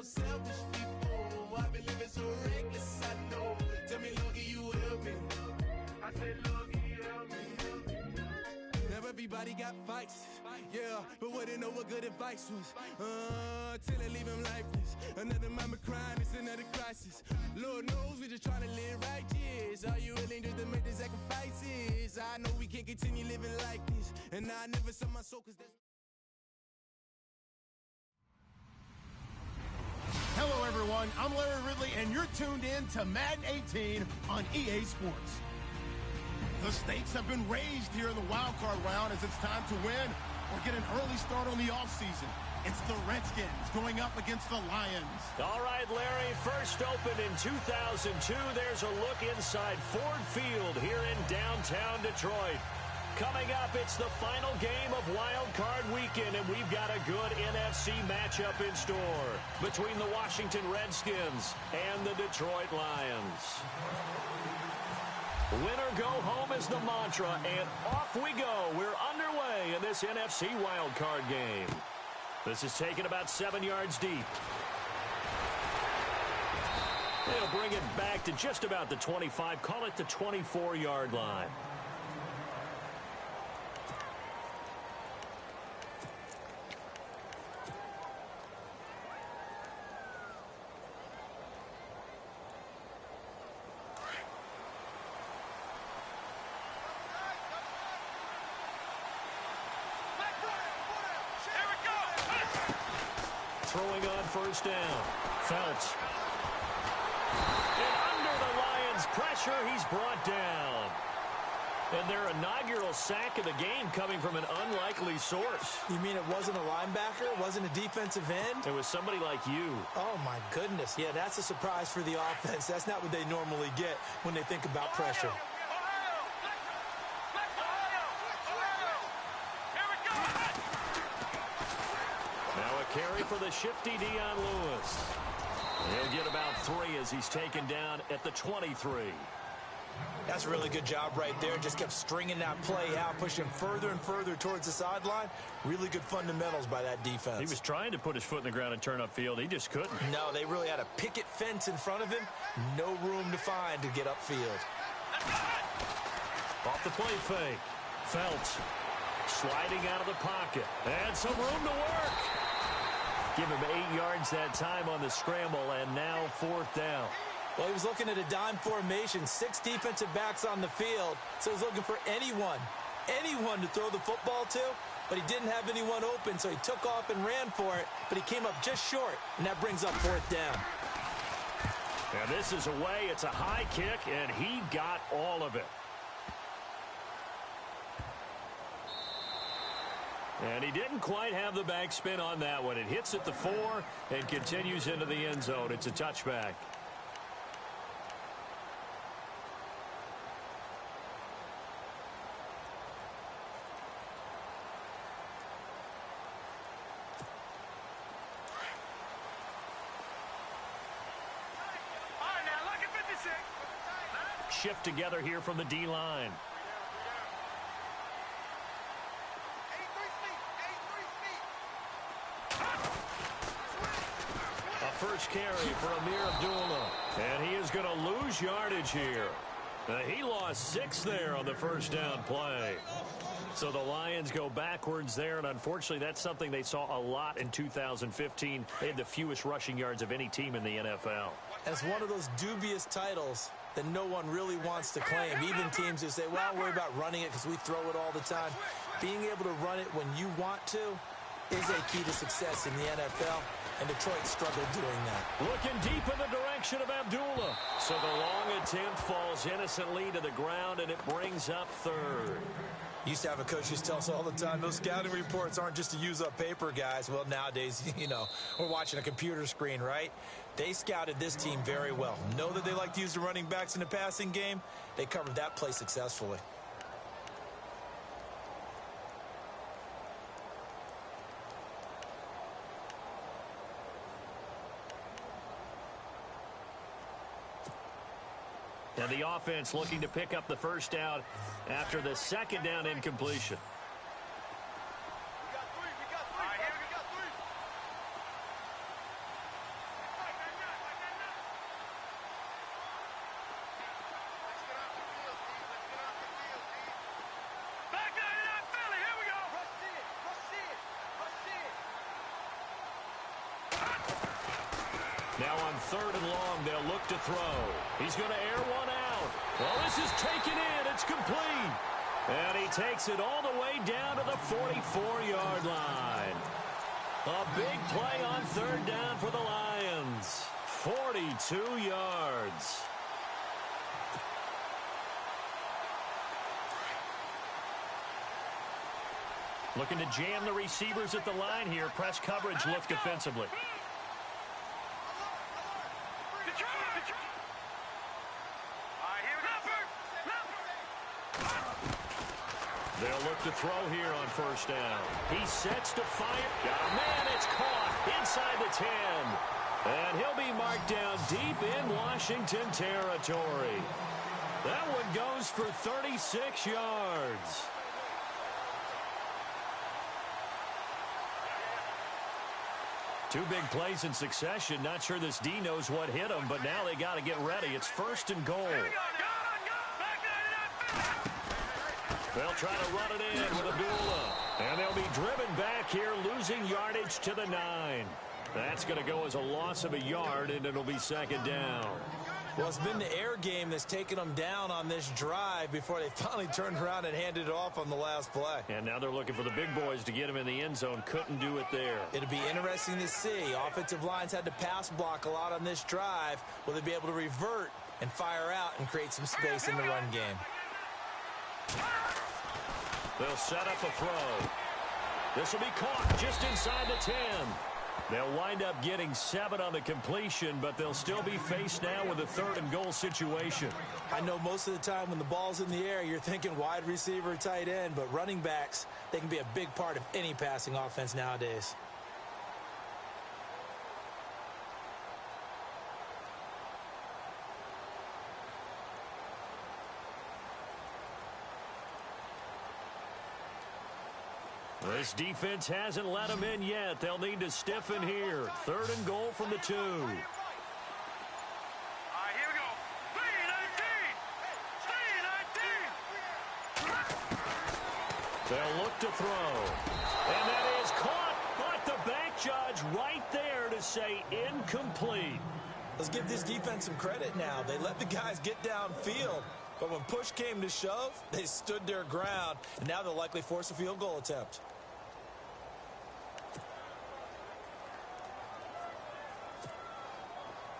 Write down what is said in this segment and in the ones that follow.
selfish before. I've been living so reckless, I know. Tell me, Lord, can you help me? I said, Lord, can you help me? Now everybody got fights, yeah, but wouldn't know what good advice was. Till I leave him lifeless. Another mama crying, it's another crisis. Lord knows we're just trying to live righteous. Are you willing just to make the sacrifices? I know we can't continue living like this, and I never sell my soul 'cause there's... Hello, everyone. I'm Larry Ridley, and you're tuned in to Madden 18 on EA Sports. The stakes have been raised here in the wild card round as it's time to win or get an early start on the offseason. It's the Redskins going up against the Lions. All right, Larry, first opened in 2002. There's a look inside Ford Field here in downtown Detroit. Coming up, it's the final game of Wild Card Weekend, and we've got a good NFC matchup in store between the Washington Redskins and the Detroit Lions. Win or go home is the mantra, and off we go. We're underway in this NFC Wild Card game. This is taken about 7 yards deep. They'll bring it back to just about the 25, call it the 24-yard line. Throwing on first down. Phelps. And under the Lions' pressure, he's brought down. And their inaugural sack of the game coming from an unlikely source. You mean it wasn't a linebacker? It wasn't a defensive end? It was somebody like you. Oh, my goodness. Yeah, that's a surprise for the offense. That's not what they normally get when they think about pressure. Carry for the shifty Dion Lewis. He'll get about 3 as he's taken down at the 23. That's a really good job right there. Just kept stringing that play out, pushing further and further towards the sideline. Really good fundamentals by that defense. He was trying to put his foot in the ground and turn upfield. He just couldn't. No, they really had a picket fence in front of him. No room to find to get upfield. Off the play fake. Phelps sliding out of the pocket. And some room to work. Give him 8 yards that time on the scramble, and now 4th down. Well, he was looking at a dime formation, 6 defensive backs on the field, so he was looking for anyone to throw the football to, but he didn't have anyone open, so he took off and ran for it, but he came up just short, and that brings up 4th down. And this is away. It's a high kick, and he got all of it. And he didn't quite have the backspin on that one. It hits at the 4 and continues into the end zone. It's a touchback. All right, now look at 56. Shift together here from the D-line. First carry for Amir Abdullah. And he is going to lose yardage here. He lost 6 there on the first down play. So the Lions go backwards there, and unfortunately that's something they saw a lot in 2015. They had the fewest rushing yards of any team in the NFL. It's one of those dubious titles that no one really wants to claim. Even teams who say, well, I'll worry about running it because we throw it all the time. Being able to run it when you want to is a key to success in the NFL, and Detroit struggled doing that. Looking deep in the direction of Abdullah. So the long attempt falls innocently to the ground, and it brings up 3rd. Used to have a coach who tell us all the time, those scouting reports aren't just to use up paper, guys. Well, nowadays, we're watching a computer screen, right? They scouted this team very well. Know that they like to use the running backs in the passing game. They covered that play successfully. And the offense looking to pick up the first down after the second down incompletion. Now on 3rd and long, they'll look to throw. He's going to air one out. Well, this is taken in. It's complete. And he takes it all the way down to the 44-yard line. A big play on 3rd down for the Lions. 42 yards. Looking to jam the receivers at the line here. Press coverage look defensively. They'll look to throw here on 1st down. He sets to fire. Got a man. It's caught inside the 10. And he'll be marked down deep in Washington territory. That one goes for 36 yards. Two big plays in succession. Not sure this D knows what hit him, but now they got to get ready. It's 1st and goal. They'll try to run it in with Abdullah. And they'll be driven back here, losing yardage to the 9. That's going to go as a loss of a yard, and it'll be 2nd down. Well, it's been the air game that's taken them down on this drive before they finally turned around and handed it off on the last play. And now they're looking for the big boys to get him in the end zone. Couldn't do it there. It'll be interesting to see. Offensive lines had to pass block a lot on this drive. Will they be able to revert and fire out and create some space in the run game? They'll set up a throw. This will be caught just inside the 10. They'll wind up getting 7 on the completion, but they'll still be faced now with a 3rd and goal situation. I know most of the time when the ball's in the air, you're thinking wide receiver, tight end, but running backs, they can be a big part of any passing offense nowadays. This defense hasn't let them in yet. They'll need to stiffen here. 3rd and goal from the 2. All right, here we go. 3-19. They'll look to throw. And that is caught. But the back judge right there to say incomplete. Let's give this defense some credit now. They let the guys get downfield. But when push came to shove, they stood their ground. And now they'll likely force a field goal attempt.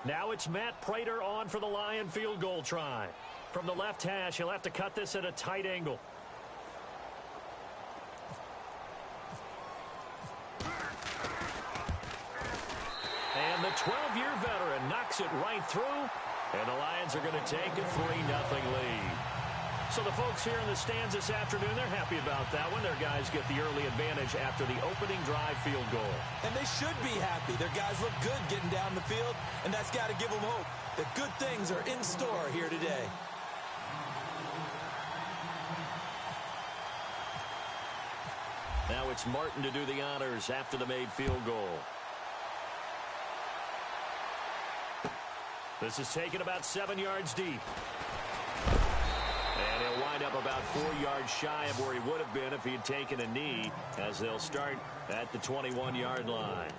Now it's Matt Prater on for the Lion field goal try. From the left hash, he'll have to cut this at a tight angle. And the 12-year veteran knocks it right through. And the Lions are going to take a 3-0 lead. So the folks here in the stands this afternoon, they're happy about that one. Their guys get the early advantage after the opening drive field goal. And they should be happy. Their guys look good getting down the field, and that's got to give them hope that good things are in store here today. Now it's Martin to do the honors after the made field goal. This is taken about 7 yards deep. And he'll wind up about 4 yards shy of where he would have been if he had taken a knee, as they'll start at the 21-yard line.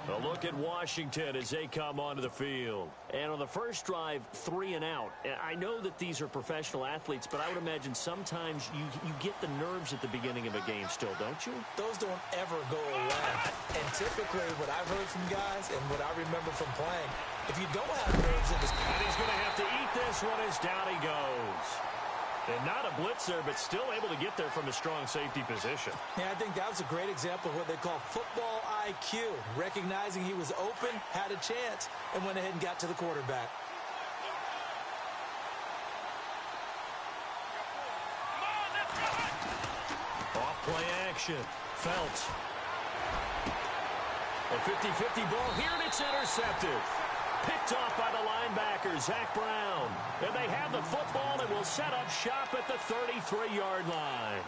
A look at Washington as they come onto the field. And on the first drive, 3 and out. I know that these are professional athletes, but I would imagine sometimes you get the nerves at the beginning of a game still, don't you? Those don't ever go away. And typically what I've heard from guys and what I remember from playing, if you don't have nerves in this... And he's going to have to eat this one as down he goes. And not a blitzer, but still able to get there from a strong safety position. Yeah, I think that was a great example of what they call football IQ. Recognizing he was open, had a chance, and went ahead and got to the quarterback. Off play action. Phelps. A 50-50 ball here, and it's intercepted. Picked off by the linebacker, Zach Brown. And they have the football and will set up shop at the 33-yard line.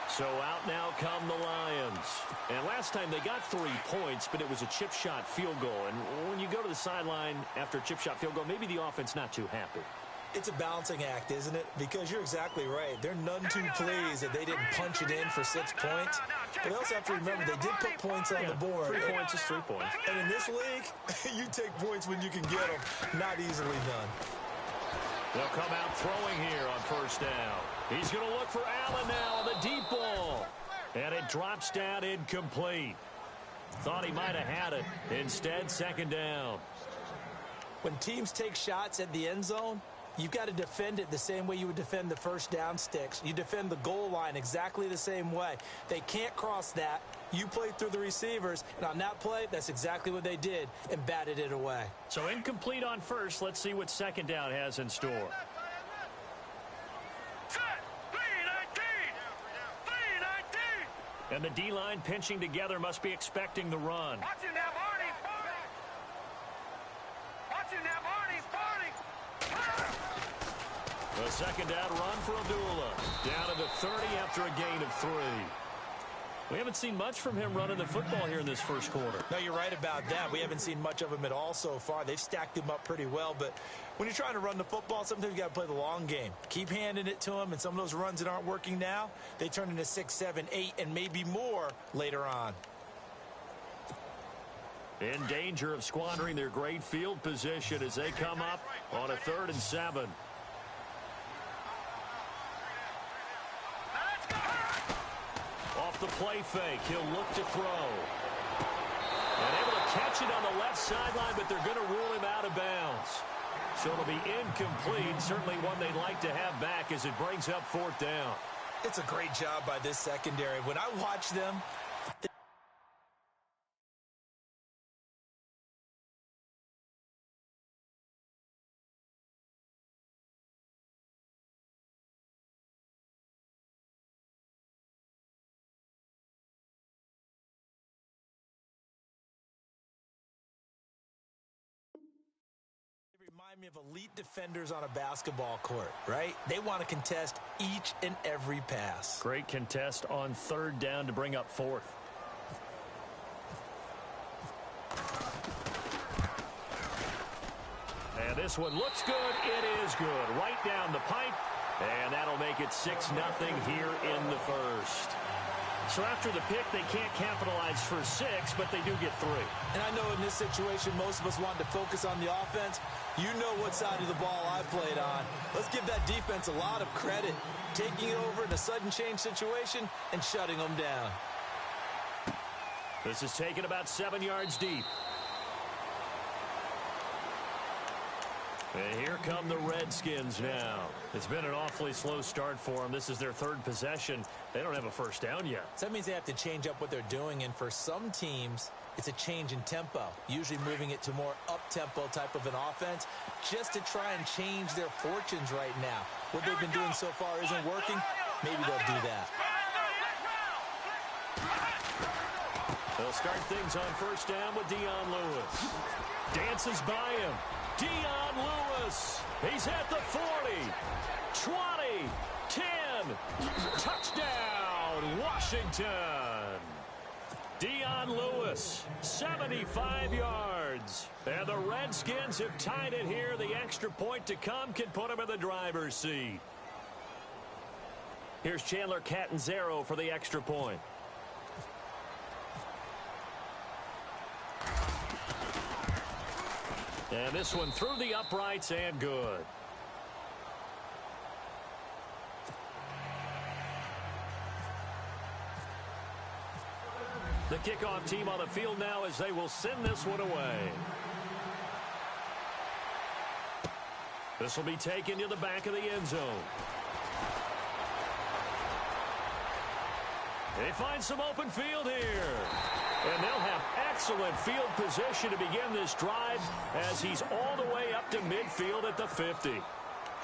So out now come the Lions. And last time they got 3 points, but it was a chip shot field goal. And when you go to the sideline after a chip shot field goal, maybe the offense not too happy. It's a balancing act, isn't it? Because you're exactly right. They're none too pleased that they didn't punch it in for 6 points. But they also have to remember they did put points on the board. 3 points is 3 points. And in this league, you take points when you can get them. Not easily done. They'll come out throwing here on first down. He's going to look for Allen now on the deep ball. And it drops down incomplete. Thought he might have had it. Instead, second down. When teams take shots at the end zone, you've got to defend it the same way you would defend the first down sticks. You defend the goal line exactly the same way. They can't cross that. You play through the receivers, and on that play, that's exactly what they did and batted it away. So incomplete on first. Let's see what second down has in store. And the D-line pinching together must be expecting the run. Watching that, Marty. Watching that, Marty. The second down run for Abdullah. Down to the 30 after a gain of 3. We haven't seen much from him running the football here in this first quarter. No, you're right about that. We haven't seen much of him at all so far. They've stacked him up pretty well, but when you're trying to run the football, sometimes you got to play the long game. Keep handing it to him, and some of those runs that aren't working now, they turn into 6, 7, 8, and maybe more later on. In danger of squandering their great field position as they come up on a 3rd and 7. Off the play fake, he'll look to throw. And able to catch it on the left sideline, but they're going to rule him out of bounds. So it'll be incomplete, certainly one they'd like to have back as it brings up 4th down. It's a great job by this secondary. When I watch them, remind me of elite defenders on a basketball court, right? They want to contest each and every pass. Great contest on 3rd down to bring up 4th. And this one looks good. It is good. Right down the pipe. And that'll make it 6-0 here in the first. So after the pick, they can't capitalize for 6, but they do get 3. And I know in this situation, most of us wanted to focus on the offense. You know what side of the ball I played on. Let's give that defense a lot of credit. Taking it over in a sudden change situation and shutting them down. This is taken about 7 yards deep. And here come the Redskins now. It's been an awfully slow start for them. This is their 3rd possession. They don't have a first down yet. So that means they have to change up what they're doing, and for some teams, it's a change in tempo, usually moving it to more up-tempo type of an offense just to try and change their fortunes right now. What they've been doing so far isn't working. Maybe they'll do that. They'll start things on first down with Dion Lewis. Dances by him. Dion Lewis. He's at the 40, 20, 10. Touchdown, Washington. Dion Lewis, 75 yards. And the Redskins have tied it here. The extra point to come can put them in the driver's seat. Here's Chandler Catanzaro for the extra point. And this one through the uprights and good. The kickoff team on the field now as they will send this one away. This will be taken to the back of the end zone. They find some open field here. And they'll have excellent field position to begin this drive as he's all the way up to midfield at the 50.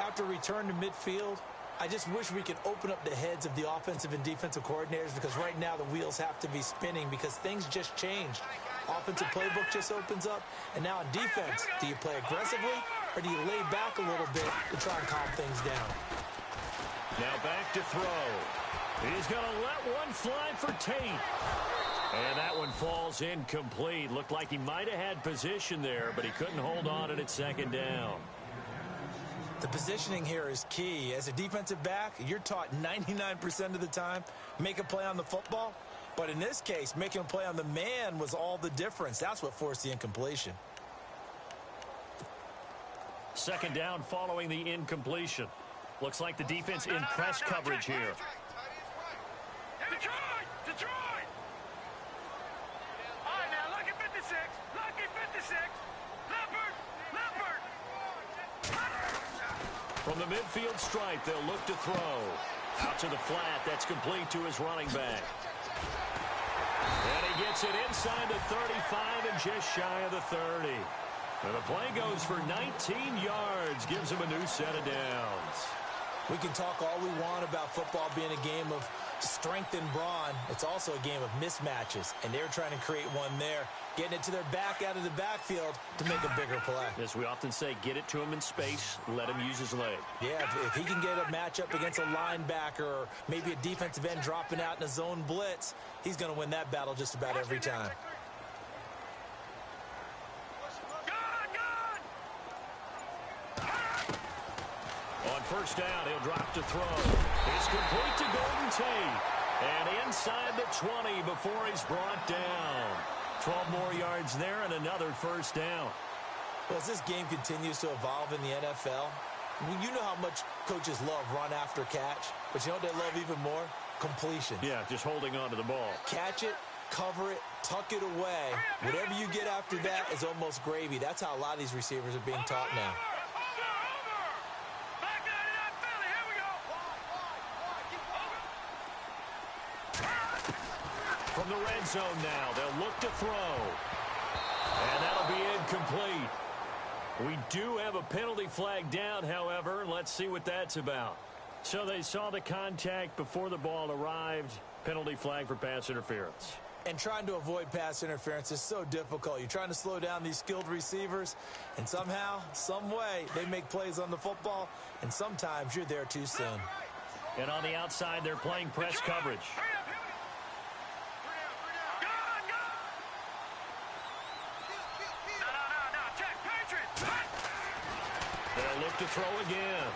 After return to midfield, I just wish we could open up the heads of the offensive and defensive coordinators, because right now the wheels have to be spinning because things just changed. Offensive playbook just opens up, and now on defense, do you play aggressively or do you lay back a little bit to try and calm things down? Now back to throw. He's going to let one fly for Tate. And that one falls incomplete. Looked like he might have had position there, but he couldn't hold on at second down. The positioning here is key. As a defensive back, you're taught 99% of the time, make a play on the football. But in this case, making a play on the man was all the difference. That's what forced the incompletion. Second down following the incompletion. Looks like the defense in press coverage here. Detroit! All right, now, lucky 56. Lucky 56. Leopard! From the midfield stripe, they'll look to throw. Out to the flat. That's complete to his running back. And he gets it inside the 35 and just shy of the 30. And the play goes for 19 yards. Gives him a new set of downs. We can talk all we want about football being a game of strength and brawn. It's also a game of mismatches, and they're trying to create one there, getting it to their back out of the backfield to make a bigger play. As we often say, get it to him in space, let him use his leg. Yeah, if he can get a matchup against a linebacker or maybe a defensive end dropping out in a zone blitz, he's going to win that battle just about every time. On first down, he'll drop to throw. It's complete to Golden Tate. And inside the 20 before he's brought down. 12 more yards there and another first down. Well, as this game continues to evolve in the NFL, you know how much coaches love run after catch, but you know what they love even more? Completion. Yeah, just holding on to the ball. Catch it, cover it, tuck it away. Whatever you get after that is almost gravy. That's how a lot of these receivers are being taught now. From the red zone now, they'll look to throw. And that'll be incomplete. We do have a penalty flag down, however. Let's see what that's about. So they saw the contact before the ball arrived. Penalty flag for pass interference. And trying to avoid pass interference is so difficult. You're trying to slow down these skilled receivers, and somehow, some way, they make plays on the football, and sometimes you're there too soon. And on the outside, they're playing press coverage. They'll look to throw again.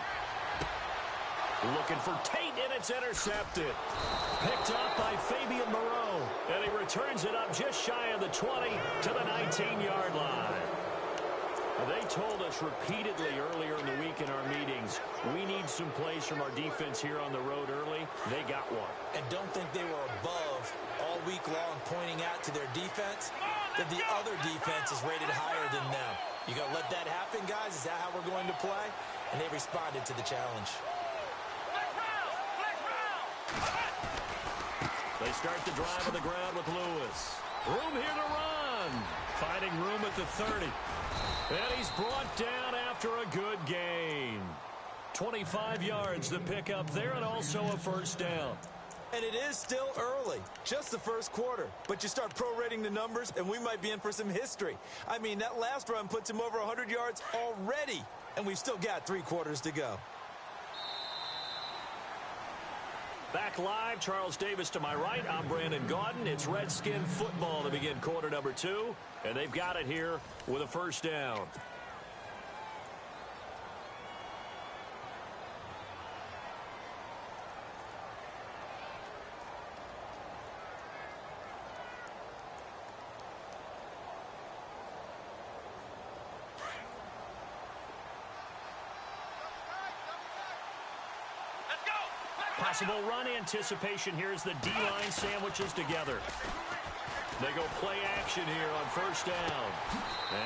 Looking for Tate, and it's intercepted. Picked up by Fabian Moreau. And he returns it up just shy of the 20 to the 19-yard line. They told us repeatedly earlier in the week in our meetings, we need some plays from our defense here on the road early. They got one. And don't think they were above all week long pointing out to their defense that the other defense is rated higher than them. You going to let that happen, guys? Is that how we're going to play? And they responded to the challenge. They start the drive on the ground with Lewis. Room here to run. Finding room at the 30. And he's brought down after a good gain. 25 yards to pick up there and also a first down. And it is still early, just the first quarter. But you start prorating the numbers, and we might be in for some history. I mean, that last run puts him over 100 yards already, and we've still got 3 quarters to go. Back live, Charles Davis to my right. I'm Brandon Gaudin. It's Redskin football to begin quarter number 2, and they've got it here with a first down. Possible run anticipation here as the D-line sandwiches together. They go play action here on first down.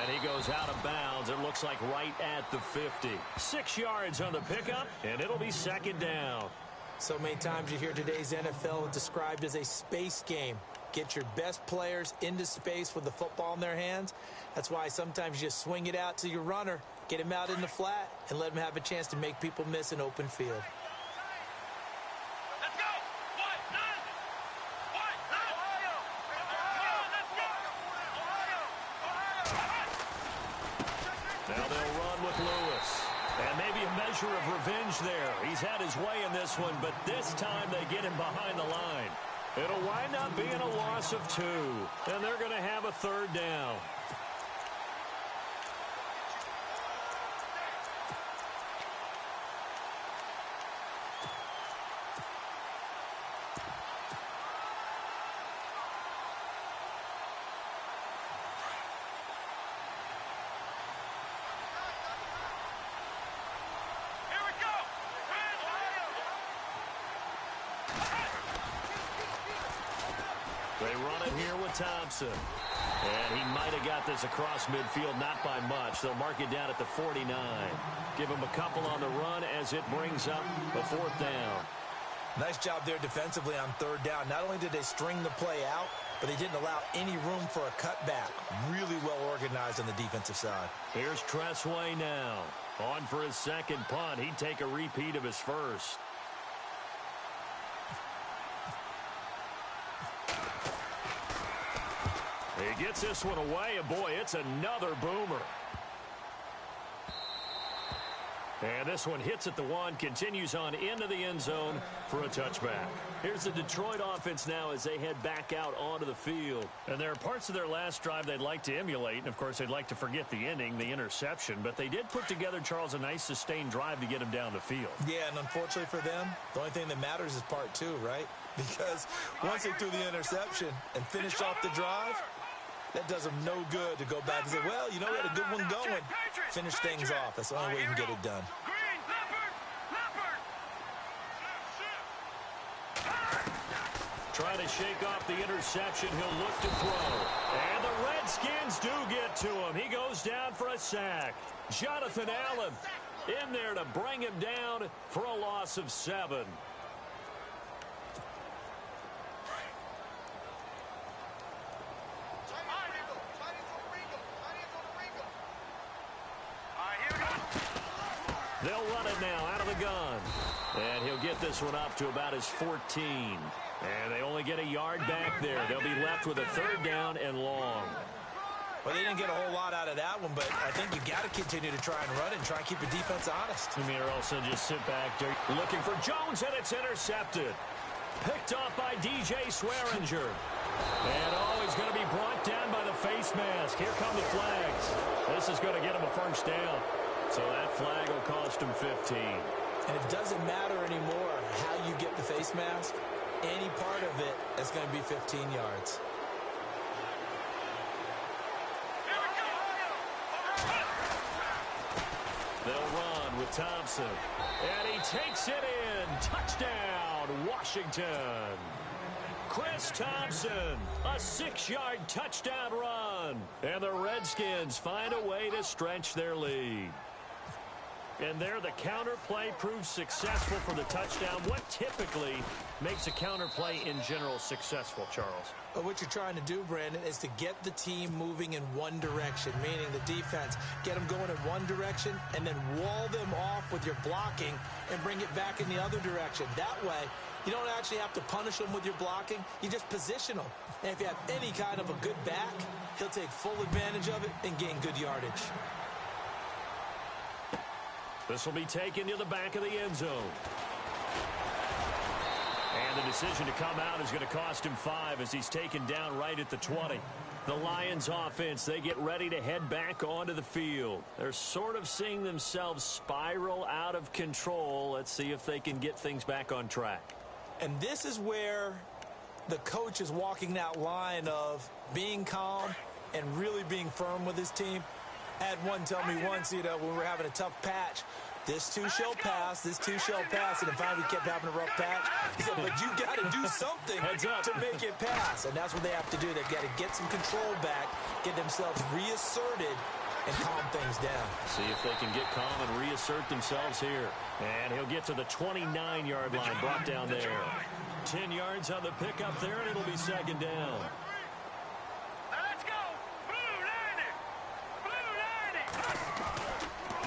And he goes out of bounds. It looks like right at the 50. 6 yards on the pickup, and it'll be second down. So many times you hear today's NFL described as a space game. Get your best players into space with the football in their hands. That's why sometimes you just swing it out to your runner, get him out in the flat, and let him have a chance to make people miss an open field. Now they'll run with Lewis. And maybe a measure of revenge there. He's had his way in this one, but this time they get him behind the line. It'll wind up being a loss of 2. And they're going to have a third down. They run it here with Thompson. And he might have got this across midfield, not by much. They'll mark it down at the 49. Give him a couple on the run as it brings up a fourth down. Nice job there defensively on third down. Not only did they string the play out, but they didn't allow any room for a cutback. Really well organized on the defensive side. Here's Tressway now. On for his second punt. He'd take a repeat of his first. He gets this one away, and boy, it's another boomer. And this one hits at the one, continues on into the end zone for a touchback. Here's the Detroit offense now as they head back out onto the field. And there are parts of their last drive they'd like to emulate. And, of course, they'd like to forget the ending, the interception. But they did put together, Charles, a nice sustained drive to get them down the field. Yeah, and unfortunately for them, the only thing that matters is part two, right? Because once they threw the interception and finished off the drive, that does them no good to go back and say, well, you know, we had a good one going. Finish things off. That's the only way you can get it done. Trying to shake off the interception. He'll look to throw. And the Redskins do get to him. He goes down for a sack. Jonathan Allen in there to bring him down for a loss of 7. They'll run it now out of the gun. And he'll get this one up to about his 14. And they only get a yard back there. They'll be left with a third down and long. Well, they didn't get a whole lot out of that one, but I think you got to continue to try and run it and try and keep the defense honest. I mean, or else they'll just sit back there looking for Jones, and it's intercepted. Picked off by DJ Swearinger. And, he's going to be brought down by the face mask. Here come the flags. This is going to get him a first down. So that flag will cost him 15. And it doesn't matter anymore how you get the face mask. Any part of it is going to be 15 yards. They'll run with Thompson. And he takes it in. Touchdown, Washington. Chris Thompson, a 6-yard touchdown run. And the Redskins find a way to stretch their lead. And there, the counter play proves successful for the touchdown. What typically makes a counter play in general successful, Charles? But what you're trying to do, Brandon, is to get the team moving in one direction, meaning the defense. Get them going in one direction and then wall them off with your blocking and bring it back in the other direction. That way, you don't actually have to punish them with your blocking. You just position them. And if you have any kind of a good back, he'll take full advantage of it and gain good yardage. This will be taken to the back of the end zone. And the decision to come out is going to cost him 5 as he's taken down right at the 20. The Lions offense, they get ready to head back onto the field. They're sort of seeing themselves spiral out of control. Let's see if they can get things back on track. And this is where the coach is walking that line of being calm and really being firm with his team. I had one tell me once, when we were having a tough patch, this too shall pass, this too shall pass, and then finally we kept having a rough patch. He said, but you got to do something to make it pass, and that's what they have to do. They've got to get some control back, get themselves reasserted, and calm things down. See if they can get calm and reassert themselves here. And he'll get to the 29-yard line, brought down there. 10 yards on the pickup there, and it'll be second down. Let's go! Blue 90! Blue 90!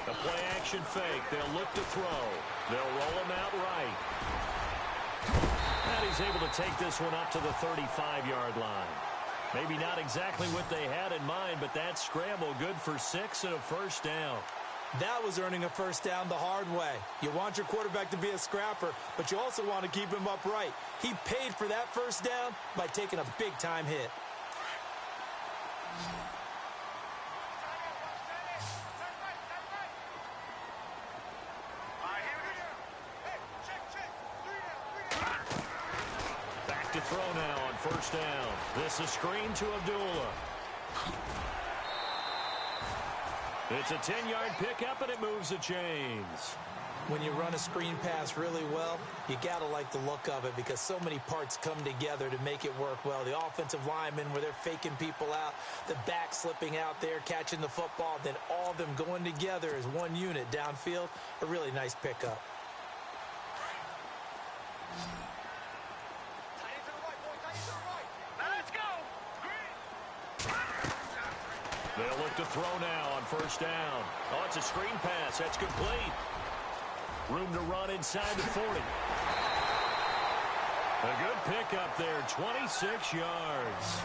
A play-action fake. They'll look to throw. They'll roll him out right. And he's able to take this one up to the 35-yard line. Maybe not exactly what they had in mind, but that scramble good for 6 and a first down. That was earning a first down the hard way. You want your quarterback to be a scrapper, but you also want to keep him upright. He paid for that first down by taking a big-time hit. Back to throw now on first down. This is screen to Abdullah. It's a 10-yard pickup, and it moves the chains. When you run a screen pass really well, you got to like the look of it because so many parts come together to make it work well. The offensive linemen where they're faking people out, the back slipping out there, catching the football, then all of them going together as one unit downfield. A really nice pickup. Let's go. They'll look to throw now on first down. Oh, it's a screen pass. That's complete. Room to run inside the 40. A good pickup there, 26 yards.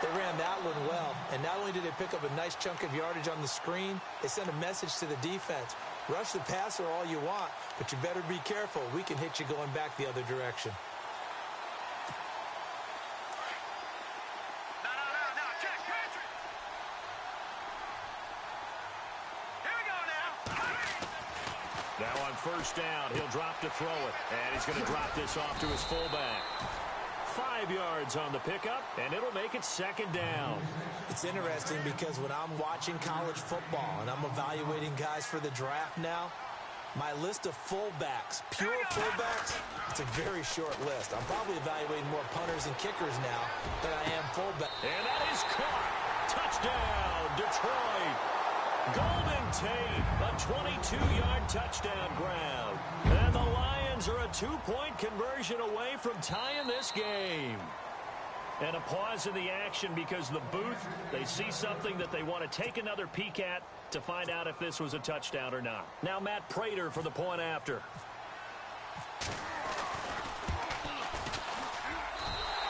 They ran that one well, and not only did they pick up a nice chunk of yardage on the screen, they sent a message to the defense. Rush the passer all you want, but you better be careful. We can hit you going back the other direction. No, check, Patrick. Here we go now. Now on first down, he'll drop to throw it. And he's going to drop this off to his fullback. 5 yards on the pickup, and it'll make it second down. It's interesting because when I'm watching college football and I'm evaluating guys for the draft now, my list of fullbacks, pure fullbacks, it's a very short list. I'm probably evaluating more punters and kickers now than I am fullbacks. And that is caught. Touchdown, Detroit. Golden Tate, a 22-yard touchdown grab. And the Lions are a 2-point conversion away from tying this game. And a pause in the action because the booth, they see something that they want to take another peek at to find out if this was a touchdown or not. Now Matt Prater for the point after.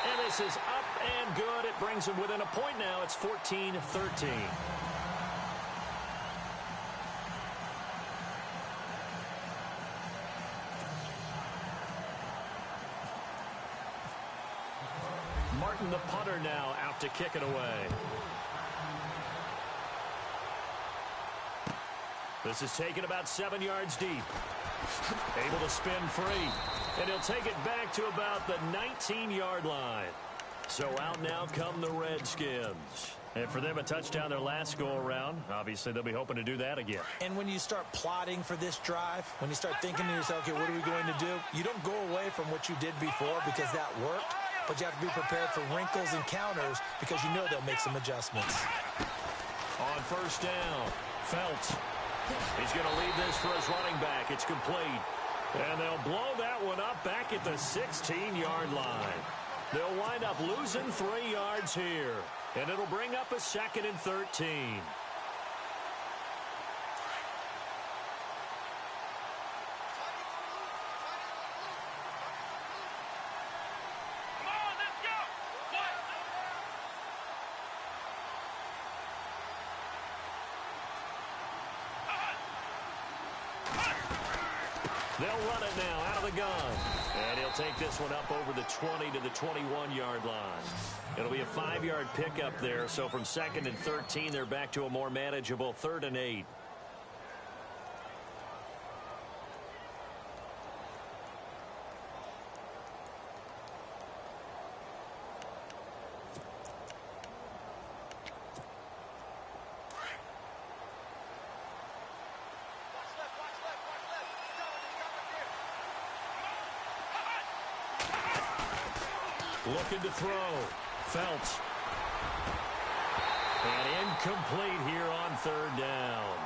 And this is up and good. It brings them within a point now. It's 14-13. Martin, the punter, now out to kick it away. This is taken about 7 yards deep. Able to spin free. And he'll take it back to about the 19-yard line. So out now come the Redskins. And for them, a touchdown their last go-around. Obviously, they'll be hoping to do that again. And when you start plotting for this drive, when you start thinking to yourself, okay, what are we going to do? You don't go away from what you did before because that worked. But you have to be prepared for wrinkles and counters because you know they'll make some adjustments. On first down, Felts. He's going to lead this for his running back. It's complete. And they'll blow that one up back at the 16-yard line. They'll wind up losing 3 yards here. And it'll bring up a 2nd and 13. They'll run it now out of the gun. And he'll take this one up over the 20 to the 21-yard line. It'll be a 5-yard pickup there. So from 2nd and 13, they're back to a more manageable 3rd and 8. Looking to throw. Felts. And incomplete here on 3rd down.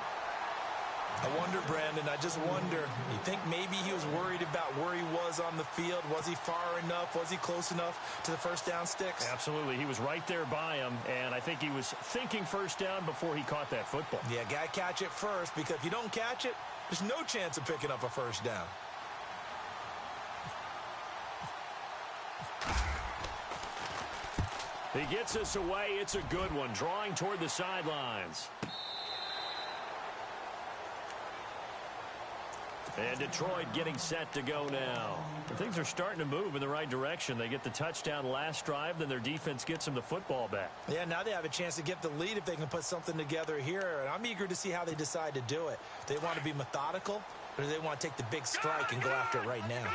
I wonder, Brandon, I just wonder, you think maybe he was worried about where he was on the field? Was he far enough? Was he close enough to the first down sticks? Absolutely. He was right there by him, and I think he was thinking first down before he caught that football. Yeah, got to catch it first, because if you don't catch it, there's no chance of picking up a first down. He gets us away. It's a good one, drawing toward the sidelines. And Detroit getting set to go now. Things are starting to move in the right direction. They get the touchdown last drive, then their defense gets them the football back. Yeah, now they have a chance to get the lead if they can put something together here. And I'm eager to see how they decide to do it. Do they want to be methodical, or do they want to take the big strike and go after it right now?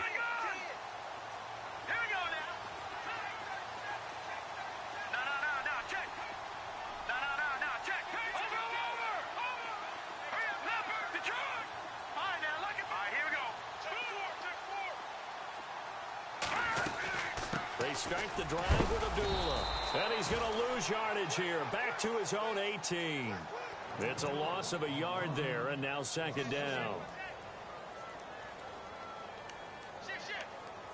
They start the drive with Abdullah. And he's going to lose yardage here. Back to his own 18. It's a loss of a yard there, and now second down.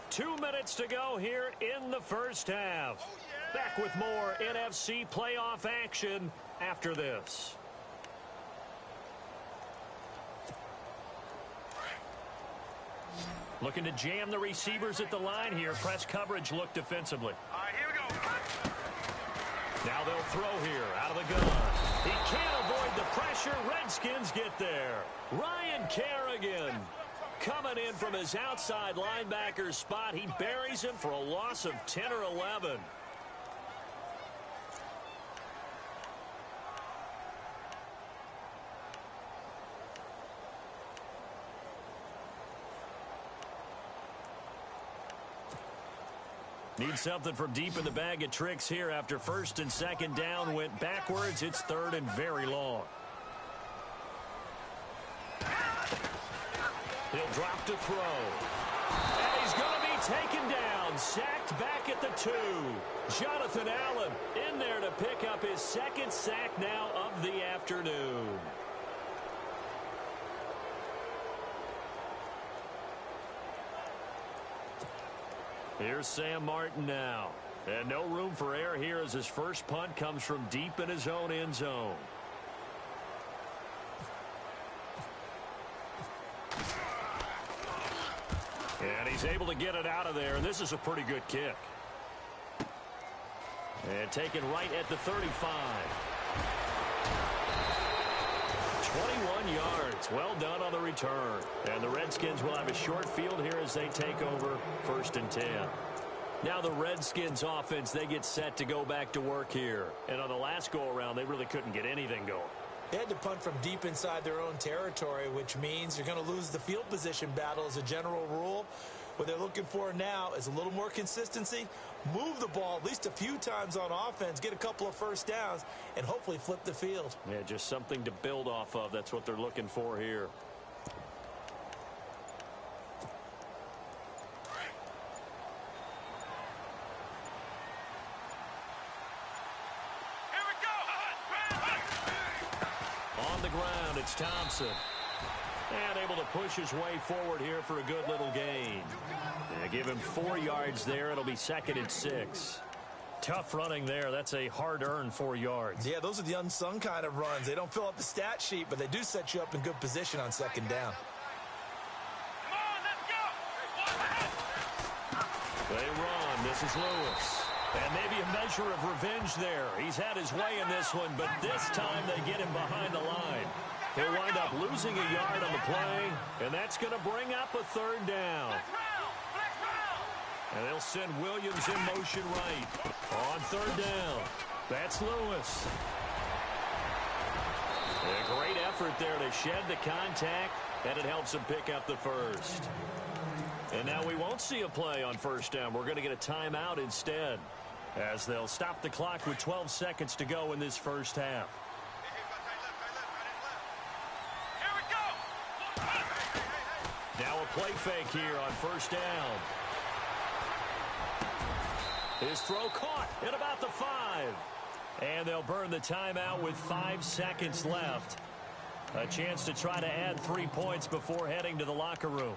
2 minutes to go here in the first half. Back with more NFC playoff action after this. Looking to jam the receivers at the line here. Press coverage look defensively. All right, here we go. Now they'll throw here out of the gun. He can't avoid the pressure. Redskins get there. Ryan Kerrigan coming in from his outside linebacker spot. He buries him for a loss of 10 or 11. Need something from deep in the bag of tricks here after first and second down went backwards. It's third and very long. He'll drop to throw. And he's going to be taken down. Sacked back at the 2. Jonathan Allen in there to pick up his second sack now of the afternoon. Here's Sam Martin now. And no room for error here as his first punt comes from deep in his own end zone. And he's able to get it out of there, and this is a pretty good kick. And taken right at the 35. 21 yards. Well done on the return. And the Redskins will have a short field here as they take over first and 10. Now the Redskins offense, they get set to go back to work here. And on the last go-around, they really couldn't get anything going. They had to punt from deep inside their own territory, which means you're going to lose the field position battle as a general rule. What they're looking for now is a little more consistency, move the ball at least a few times on offense, get a couple of first downs, and hopefully flip the field. Yeah, just something to build off of. That's what they're looking for here. On the ground, it's Thompson. And able to push his way forward here for a good little gain. Yeah, give him 4 yards there. It'll be second and 6. Tough running there. That's a hard-earned 4 yards. Yeah, those are the unsung kind of runs. They don't fill up the stat sheet, but they do set you up in good position on second down. Come on, let's go. They run. This is Lewis. And maybe a measure of revenge there. He's had his way in this one, but this time they get him behind the line. He'll wind up losing a yard on the play, and that's going to bring up a third down. And they'll send Williams in motion right. On third down, that's Lewis. A great effort there to shed the contact, and it helps him pick up the first. And now we won't see a play on first down. We're going to get a timeout instead, as they'll stop the clock with 12 seconds to go in this first half. Now a play fake here on first down. His throw caught at about the 5. And they'll burn the timeout with 5 seconds left. A chance to try to add 3 points before heading to the locker room.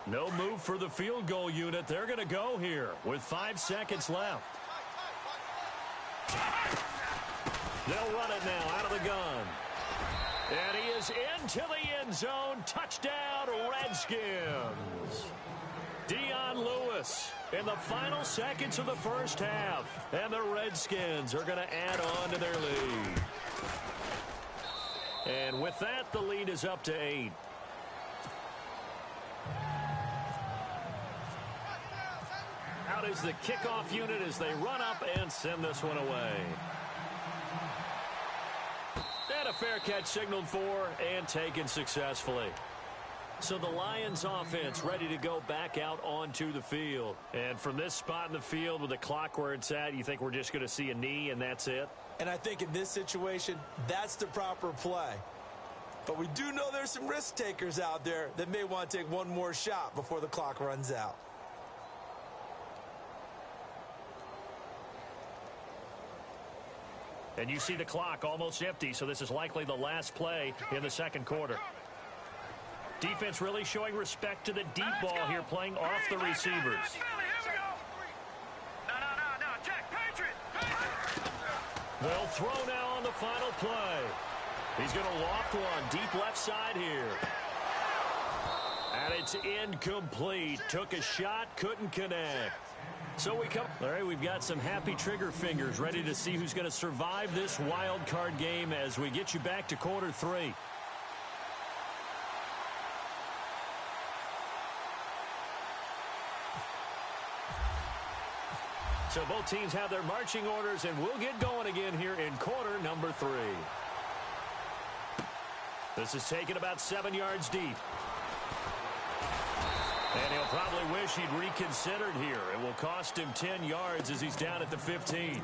No move for the field goal unit. They're going to go here with 5 seconds left. They'll run it now out of the gun. And he is into the end zone. Touchdown, Redskins. Dion Lewis in the final seconds of the first half. And the Redskins are going to add on to their lead. And with that, the lead is up to 8. Out is the kickoff unit as they run up and send this one away. And a fair catch signaled for and taken successfully. So the Lions offense ready to go back out onto the field. And from this spot in the field with the clock where it's at, you think we're just going to see a knee and that's it? And I think in this situation, that's the proper play. But we do know there's some risk takers out there that may want to take one more shot before the clock runs out. And you see the clock almost empty, so this is likely the last play in the second quarter. Defense really showing respect to the deep ball here, playing off the receivers. They'll throw now on the final play. He's going to loft one deep left side here. And it's incomplete. Took a shot, couldn't connect. So we come. Larry, we've got some happy trigger fingers ready to see who's going to survive this wild card game as we get you back to quarter three. So both teams have their marching orders, and we'll get going again here in quarter number 3. This is taken about 7 yards deep. And he'll probably wish he'd reconsidered here. It will cost him 10 yards as he's down at the 15.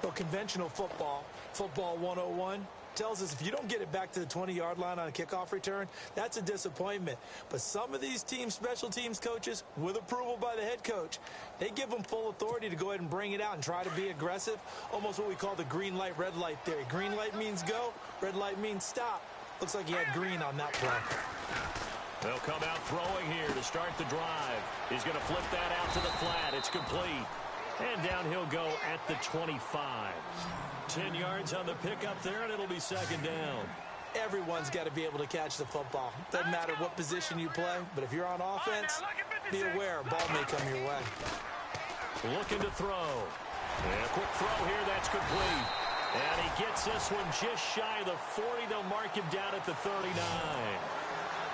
Well, conventional football 101, tells us if you don't get it back to the 20-yard line on a kickoff return, that's a disappointment. But some of these teams, special teams coaches, with approval by the head coach, they give them full authority to go ahead and bring it out and try to be aggressive, almost what we call the green light, red light theory. Green light means go, red light means stop. Looks like he had green on that play. They'll come out throwing here to start the drive. He's going to flip that out to the flat. It's complete. And down he'll go at the 25. 10 yards on the pickup there, and it'll be second down. Everyone's got to be able to catch the football. Doesn't matter what position you play, but if you're on offense, be aware a ball may come your way. Looking to throw. And a quick throw here, that's complete. And he gets this one just shy of the 40. They'll mark him down at the 39.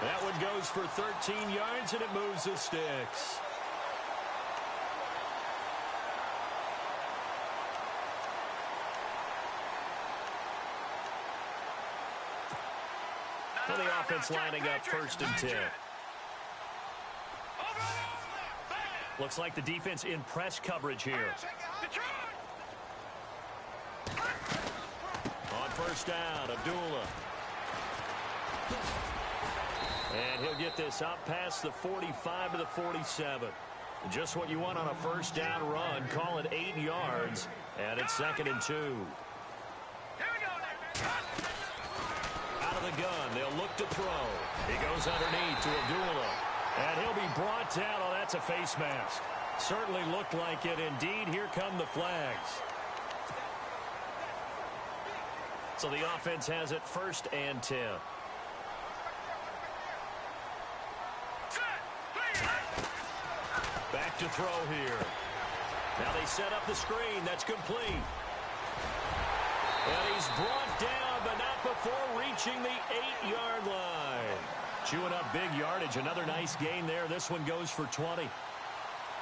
That one goes for 13 yards, and it moves the sticks. Well, the offense lining up 1st and 10. Looks like the defense in press coverage here. On 1st down, Abdullah. And he'll get this up past the 45 to the 47. Just what you want on a 1st down run. Call it 8 yards. And it's 2nd and 2. Out of the gun. They'll look to throw. He goes underneath to Abdullah. And he'll be brought down. Oh, that's a face mask. Certainly looked like it. Indeed, here come the flags. So the offense has it 1st and 10. Back to throw here. Now they set up the screen. That's complete. And he's brought down, but not before reaching the 8-yard line. Chewing up big yardage. Another nice gain there. This one goes for 20.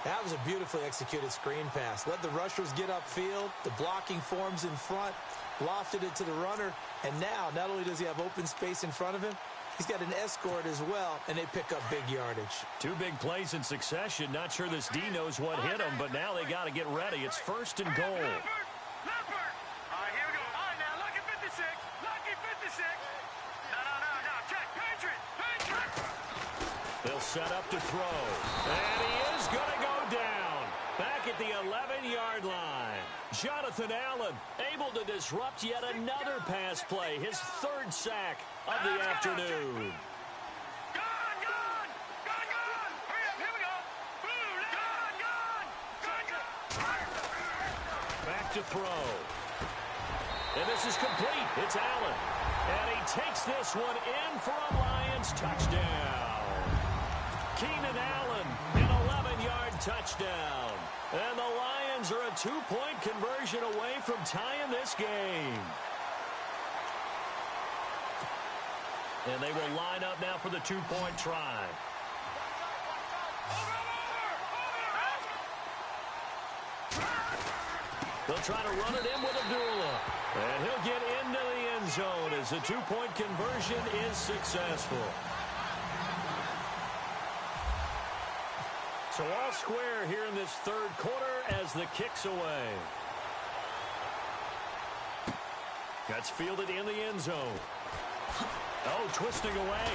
That was a beautifully executed screen pass. Let the rushers get upfield. The blocking forms in front. Lofted it to the runner. And now, not only does he have open space in front of him, he's got an escort as well, and they pick up big yardage. 2 big plays in succession. Not sure this D knows what hit him, but now they got to get ready. It's 1st and goal. They'll set up to throw. And he is going to go down. Back at the 11-yard line. Jonathan Allen able to disrupt yet another pass play. His 3rd sack of the afternoon. Back to throw. And this is complete. It's Allen. And he takes this one in for a Lions touchdown. Keenan Allen, an 11-yard touchdown. And the Lions are a 2-point conversion away from tying this game. And they will line up now for the 2-point try. They'll try to run it in with Abdullah. And he'll get into the end zone as the 2-point conversion is successful. So all square here in this 3rd quarter as the kick's away. That's fielded in the end zone. Oh, twisting away.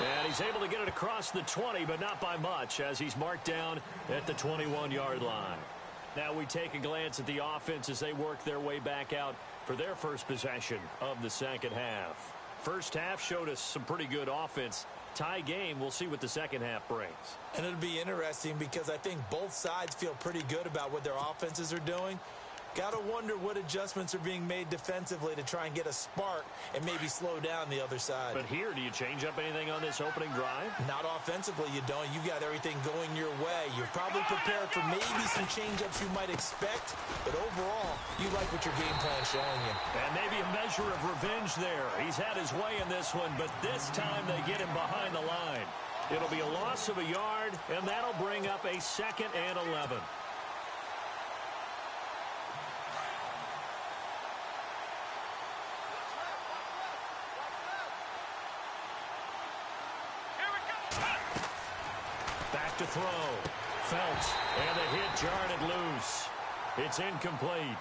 And he's able to get it across the 20, but not by much, as he's marked down at the 21-yard line. Now we take a glance at the offense as they work their way back out for their first possession of the second half. First half showed us some pretty good offense. Tie game, we'll see what the second half brings. And it'll be interesting because I think both sides feel pretty good about what their offenses are doing. Got to wonder what adjustments are being made defensively to try and get a spark and maybe slow down the other side. But here, do you change up anything on this opening drive? Not offensively, you don't. You got everything going your way. You're probably prepared for maybe some change-ups you might expect, but overall, you like what your game plan's showing you. And maybe a measure of revenge there. He's had his way in this one, but this time they get him behind the line. It'll be a loss of a yard, and that'll bring up a 2nd and 11. To throw. Phelps, and the hit jarred it loose. It's incomplete.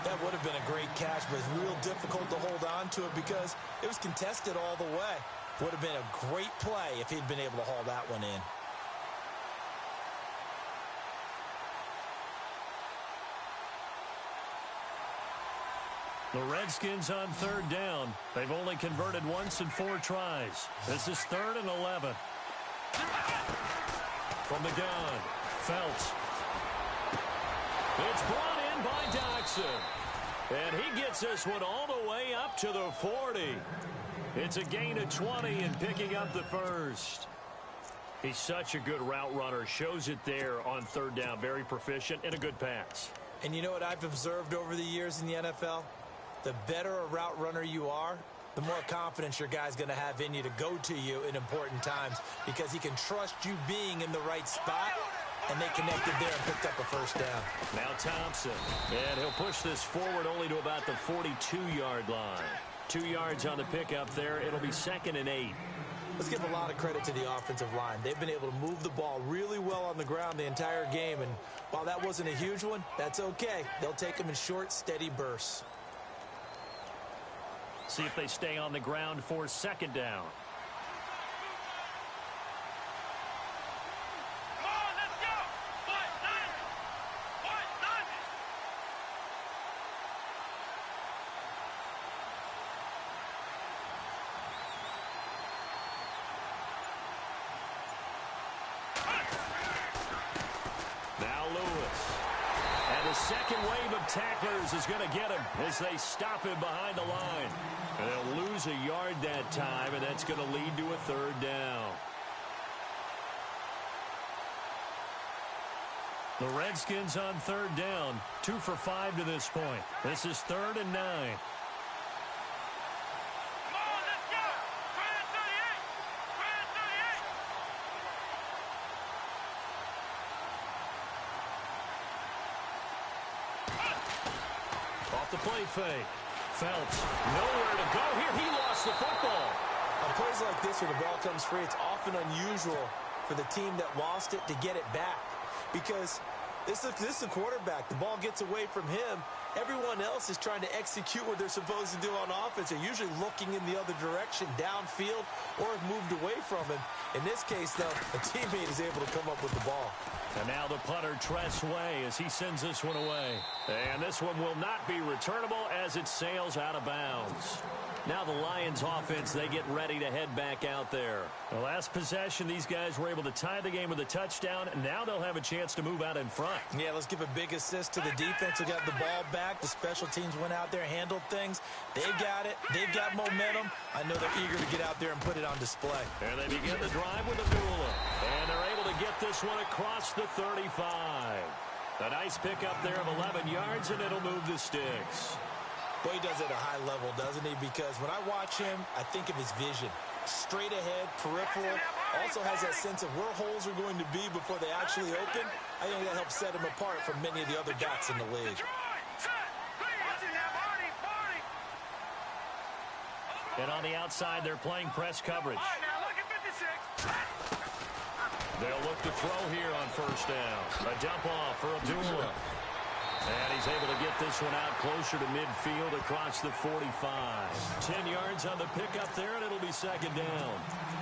That would have been a great catch, but it's real difficult to hold on to it because it was contested all the way. Would have been a great play if he'd been able to haul that one in. The Redskins on 3rd down. They've only converted once in 4 tries. This is 3rd and 11. From the gun, Phelps. It's brought in by Doxson. And he gets this one all the way up to the 40. It's a gain of 20 and picking up the first. He's such a good route runner. Shows it there on 3rd down. Very proficient and a good pass. And you know what I've observed over the years in the NFL? The better a route runner you are, the more confidence your guy's going to have in you to go to you in important times because he can trust you being in the right spot, and they connected there and picked up a first down. Now Thompson, and he'll push this forward only to about the 42-yard line. 2 yards on the pickup there. It'll be 2nd and 8. Let's give a lot of credit to the offensive line. They've been able to move the ball really well on the ground the entire game, and while that wasn't a huge one, that's okay. They'll take them in short, steady bursts. See if they stay on the ground for 2nd down. Come on, let's go! What? Now Lewis. And the second wave of tacklers is going to get him as they stop him behind the line. And they'll lose a yard that time, and that's going to lead to a 3rd down. The Redskins on 3rd down, 2 for 5 to this point. This is 3rd and 9. Come on, let's go! 38! Off the play fake. Phelps, nowhere to go here. He lost the football. On plays like this where the ball comes free, it's often unusual for the team that lost it to get it back. Because this is a quarterback. The ball gets away from him. Everyone else is trying to execute what they're supposed to do on offense. They're usually looking in the other direction, downfield, or have moved away from him. In this case, though, a teammate is able to come up with the ball. And now the punter, Tress Way, as he sends this one away. And this one will not be returnable as it sails out of bounds. Now the Lions offense, they get ready to head back out there. The last possession, these guys were able to tie the game with a touchdown. Now they'll have a chance to move out in front. Yeah, let's give a big assist to the defense who got the ball back. The special teams went out there, handled things. They've got it. They've got momentum. I know they're eager to get out there and put it on display. And they begin the drive with a Abdullah. And they're able to get this one across the 35. A nice pickup there of 11 yards, and it'll move the sticks. Boy, he does it at a high level, doesn't he? Because when I watch him, I think of his vision. Straight ahead, peripheral. Also has that sense of where holes are going to be before they actually open. I think that helps set him apart from many of the other backs in the league. And on the outside, they're playing press coverage. They'll look to throw here on first down. A dump off for Abdullah. And he's able to get this one out closer to midfield across the 45. 10 yards on the pickup there, and it'll be second down.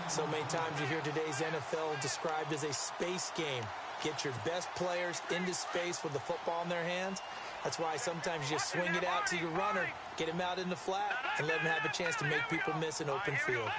So many times you hear today's NFL described as a space game. Get your best players into space with the football in their hands. That's why sometimes you just swing it out to your runner, get him out in the flat, and let him have a chance to make people miss an open field.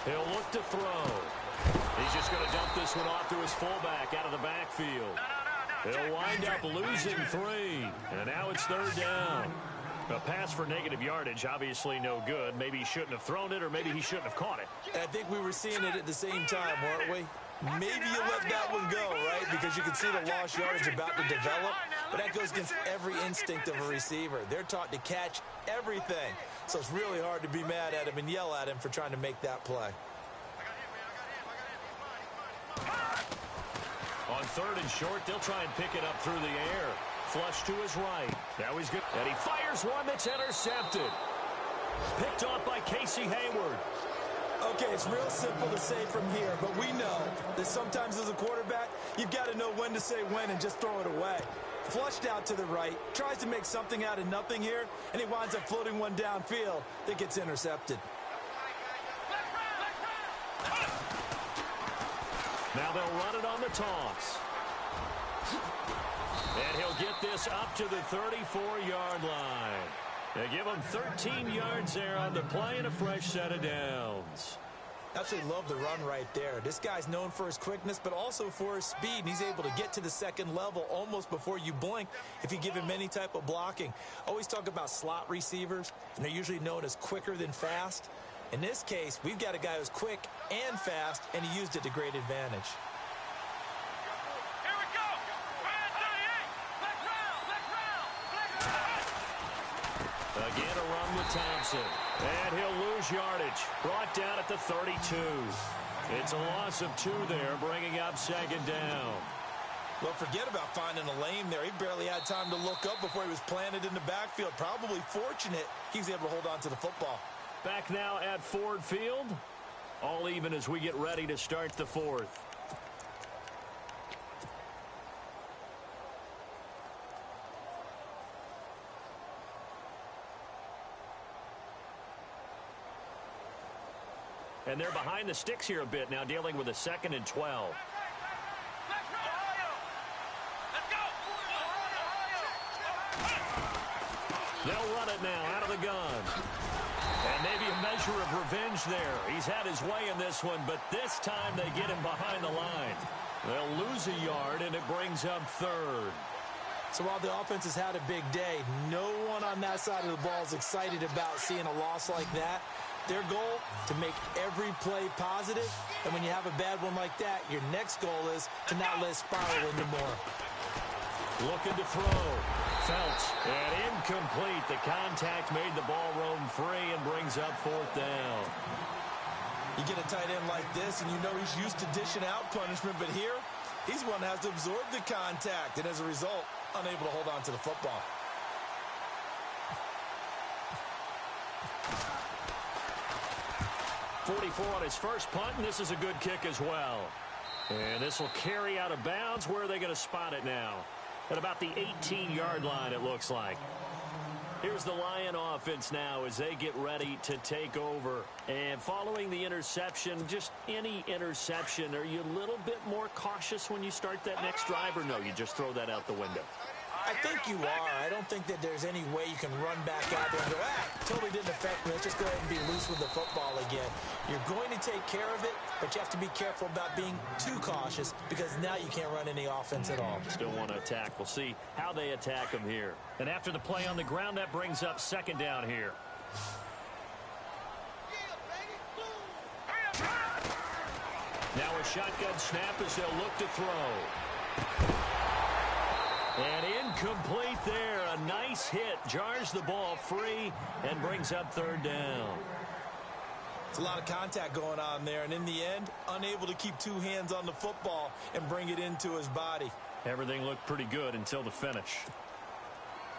He'll look to throw. He's just going to dump this one off to his fullback out of the backfield. He'll wind up losing 3. And now it's third down. A pass for negative yardage, obviously no good. Maybe he shouldn't have thrown it, or maybe he shouldn't have caught it. I think we were seeing it at the same time, weren't we? Maybe you let that one go, right? Because you can see the lost yardage about to develop. But that goes against every instinct of a receiver. They're taught to catch everything. So it's really hard to be mad at him and yell at him for trying to make that play. On third and short, they'll try and pick it up through the air. Flush to his right. Now he's good. And he fires one that's intercepted. Picked off by Casey Hayward. Okay, it's real simple to say from here, but we know that sometimes as a quarterback, you've got to know when to say when and just throw it away. Flushed out to the right, tries to make something out of nothing here, and he winds up floating one downfield that gets intercepted. Now they'll run it on the toss. And he'll get this up to the 34-yard line. They give him 13 yards there on the play and a fresh set of downs. Absolutely love the run right there. This guy's known for his quickness, but also for his speed. And he's able to get to the second level almost before you blink if you give him any type of blocking. Always talk about slot receivers, and they're usually known as quicker than fast. In this case, we've got a guy who's quick and fast, and he used it to great advantage. Here we go. Red 38. Left round. Again, a run with Thompson. And he'll lose yardage. Brought down at the 32. It's a loss of 2 there, bringing up second down. Well, forget about finding a lane there. He barely had time to look up before he was planted in the backfield. Probably fortunate he was able to hold on to the football. Back now at Ford Field. All even as we get ready to start the fourth. And they're behind the sticks here a bit now, dealing with a 2nd and 12. They'll run it now out of the gun. And maybe a measure of revenge there. He's had his way in this one, but this time they get him behind the line. They'll lose a yard, and it brings up third. So while the offense has had a big day, no one on that side of the ball is excited about seeing a loss like that. Their goal, to make every play positive. And when you have a bad one like that, your next goal is to not let it spiral into more. Looking to throw. Felts. And incomplete. The contact made the ball roam free and brings up 4th down. You get a tight end like this, and you know he's used to dishing out punishment. But here, he's one that has to absorb the contact. And as a result, unable to hold on to the football. .44 on his first punt, and this is a good kick as well. And this will carry out of bounds. Where are they going to spot it now? At about the 18-yard line, it looks like. Here's the Lion offense now as they get ready to take over. And following the interception, just any interception, are you a little bit more cautious when you start that next drive, or no, you just throw that out the window? I think you are. I don't think that there's any way you can run back out there and go, totally didn't affect me. Let's just go ahead and be loose with the football again. You're going to take care of it, but you have to be careful about being too cautious because now you can't run any offense at all. Still want to attack. We'll see how they attack them here. And after the play on the ground, that brings up second down here. Now a shotgun snap as they'll look to throw. And incomplete there. A nice hit. Jars the ball free and brings up third down. It's A lot of contact going on there, and in the end, unable to keep two hands on the football and bring it into his body. Everything looked pretty good until the finish.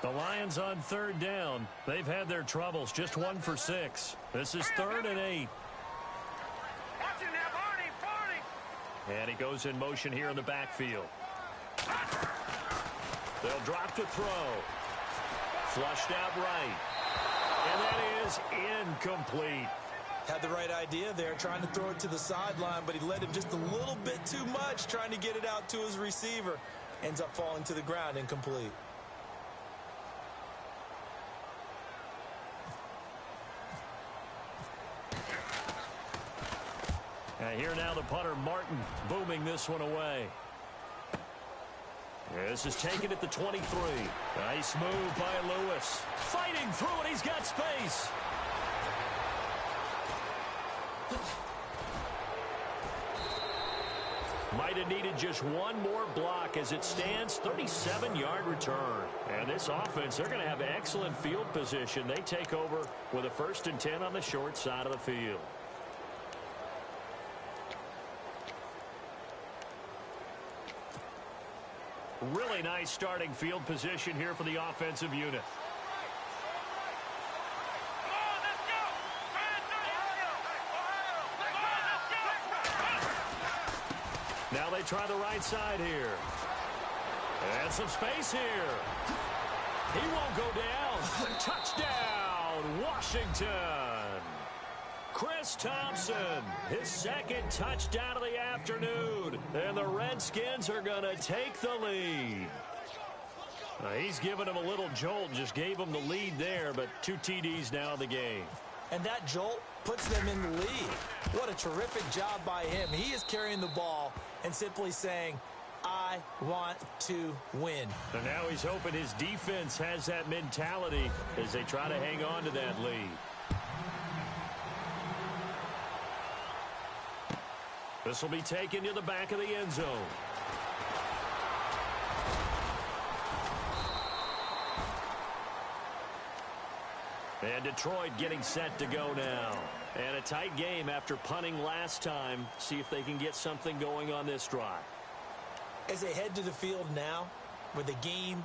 The Lions on third down. They've had their troubles, just 1 for 6. This is 3rd and 8. And he goes in motion here in the backfield. They'll drop to throw. Flushed out right. And that is incomplete. Had the right idea there, trying to throw it to the sideline, but he led him just a little bit too much, trying to get it out to his receiver. Ends up falling to the ground, incomplete. And here now the punter, Martin, booming this one away. This is taken at the 23. Nice move by Lewis. Fighting through it, he's got space. Might have needed just one more block as it stands, 37-yard return. And this offense, they're going to have excellent field position. They take over with a 1st and 10 on the short side of the field. Really nice starting field position here for the offensive unit. Now they try the right side here. And some space here. He won't go down. Touchdown, Washington. Chris Thompson, his 2nd touchdown of the afternoon. And the Redskins are going to take the lead. He's giving him a little jolt, just gave him the lead there, but 2 TDs now in the game. And that jolt puts them in the lead. What a terrific job by him. He is carrying the ball and simply saying, I want to win. And now he's hoping his defense has that mentality as they try to hang on to that lead. This will be taken to the back of the end zone. And Detroit getting set to go now. And a tight game after punting last time. See if they can get something going on this drive. As they head to the field now, with the game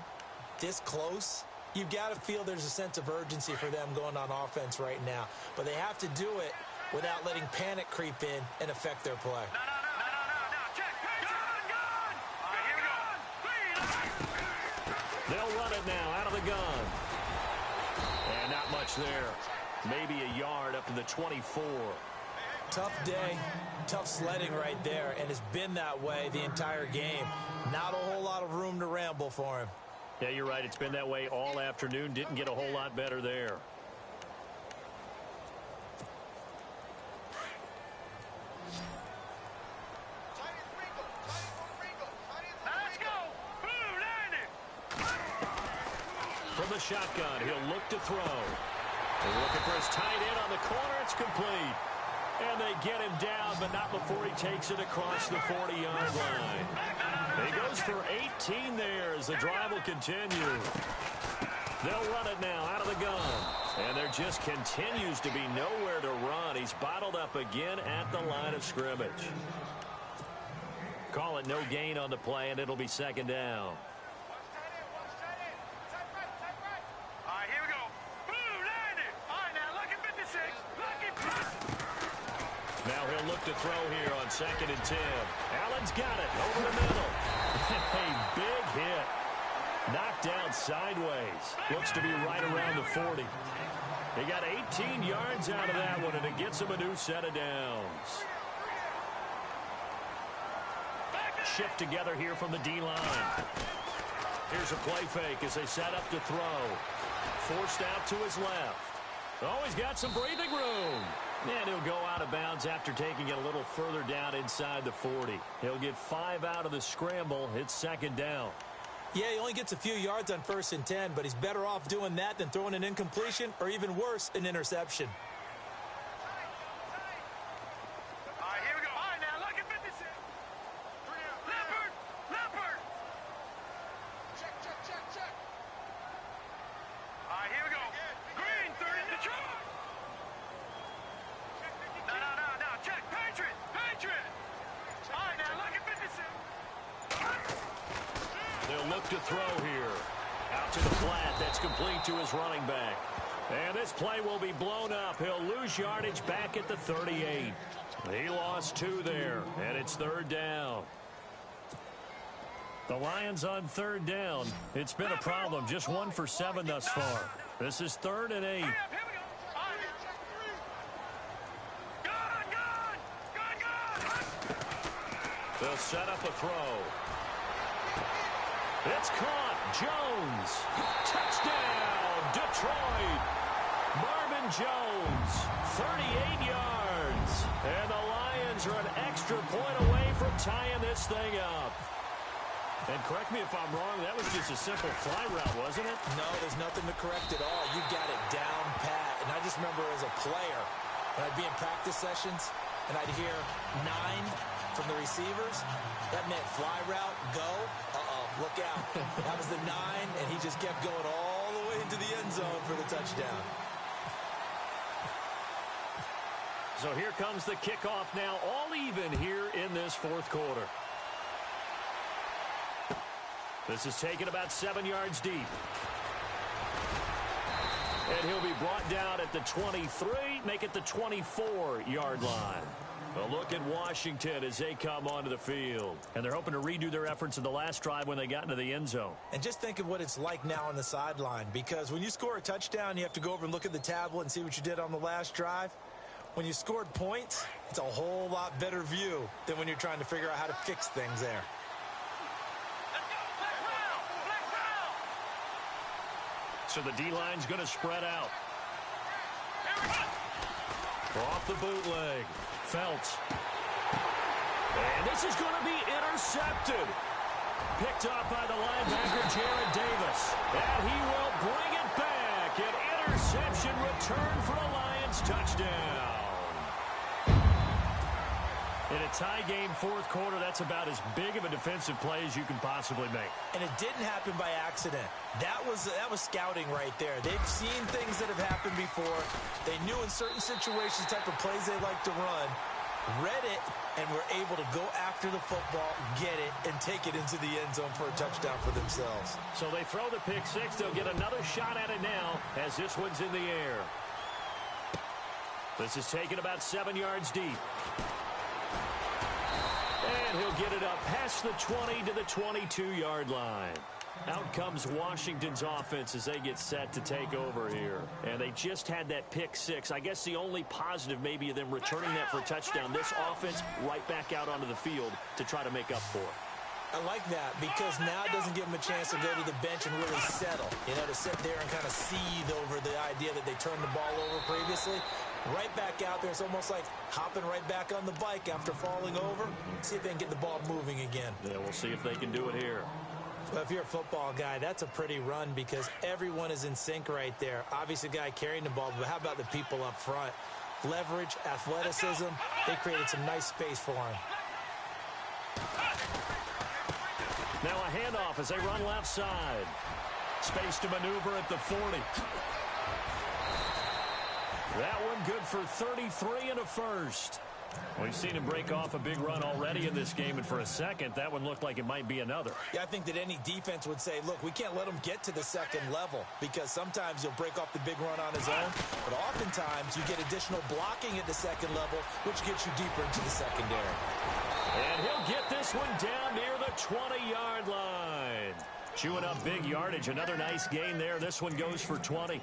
this close, you've got to feel there's a sense of urgency for them going on offense right now. But they have to do it without letting panic creep in and affect their play. They'll run it now out of the gun. And not much there. Maybe a yard up to the 24. Tough day, tough sledding right there, and it's been that way the entire game. Not a whole lot of room to ramble for him. Yeah, you're right. It's been that way all afternoon. Didn't get a whole lot better there. From the shotgun, he'll look to throw. Looking for his tight end on the corner. It's complete. And they get him down, but not before he takes it across the 40-yard line. He goes for 18 there as the drive will continue. They'll run it now out of the gun. And there just continues to be nowhere to run. He's bottled up again at the line of scrimmage. Call it no gain on the play, and it'll be 2nd down. Now he'll look to throw here on 2nd and 10. Allen's got it over the middle. A big hit. Knocked down sideways. Looks to be right around the 40. He got 18 yards out of that one, and it gets him a new set of downs. Shift together here from the D-line. Here's a play fake as they set up to throw. Forced out to his left. Oh, he's got some breathing room. And he'll go out of bounds after taking it a little further down inside the 40. He'll get 5 out of the scramble. It's 2nd down. Yeah, he only gets a few yards on 1st and 10, but he's better off doing that than throwing an incompletion or even worse, an interception. look to throw here. Out to the flat. That's complete to his running back. And this play will be blown up. He'll lose yardage back at the 38. He lost 2 there, and it's 3rd down. The Lions on 3rd down. It's been a problem. Just 1 for 7 thus far. This is 3rd and 8. They'll set up a throw. It's caught. Jones. Touchdown, Detroit. Marvin Jones, 38 yards. And the Lions are an extra point away from tying this thing up. And correct me if I'm wrong, that was just a simple fly route, wasn't it? No, there's nothing to correct at all. You got it down pat. And I just remember as a player, when I'd be in practice sessions, and I'd hear 9 from the receivers, that meant fly route, go, look out. That was the 9, and he just kept going all the way into the end zone for the touchdown. So here comes the kickoff now, all even here in this 4th quarter. This is taken about 7 yards deep. And he'll be brought down at the 23, make it the 24-yard line. A look at Washington as they come onto the field. And they're hoping to redo their efforts in the last drive when they got into the end zone. And just think of what it's like now on the sideline. Because when you score a touchdown, you have to go over and look at the tablet and see what you did on the last drive. When you scored points, it's a whole lot better view than when you're trying to figure out how to fix things there. So the D-line's going to spread out. Off the bootleg. Felts. And this is going to be intercepted. Picked up by the linebacker, Jared Davis. And he will bring it back. An interception return for a Lions touchdown. In a tie game, 4th quarter, that's about as big of a defensive play as you can possibly make. And it didn't happen by accident. That was scouting right there. They've seen things that have happened before. They knew in certain situations the type of plays they like to run, read it, and were able to go after the football, get it, and take it into the end zone for a touchdown for themselves. So they throw the pick 6. They'll get another shot at it now as this one's in the air. This is taken about 7 yards deep. And he'll get it up past the 20 to the 22-yard line. Out comes Washington's offense as they get set to take over here. And they just had that pick 6. I guess the only positive maybe of them returning that for a touchdown. This offense right back out onto the field to try to make up for it. I like that because now it doesn't give them a chance to go to the bench and really settle. You know, to sit there and kind of seethe over the idea that they turned the ball over previously. Right back out there. It's almost like hopping right back on the bike after falling over. See if they can get the ball moving again. Yeah, we'll see if they can do it here. Well, if you're a football guy, that's a pretty run because everyone is in sync right there. Obviously, the guy carrying the ball, but how about the people up front? Leverage, athleticism, they created some nice space for him. Now a handoff as they run left side. Space to maneuver at the 40. That one good for 33 and a first. We've seen him break off a big run already in this game, and for a second, that one looked like it might be another. Yeah, I think that any defense would say, look, we can't let him get to the second level because sometimes he'll break off the big run on his own, but oftentimes you get additional blocking at the second level, which gets you deeper into the secondary. And he'll get this one down near the 20-yard line. Chewing up big yardage. Another nice gain there. This one goes for 20.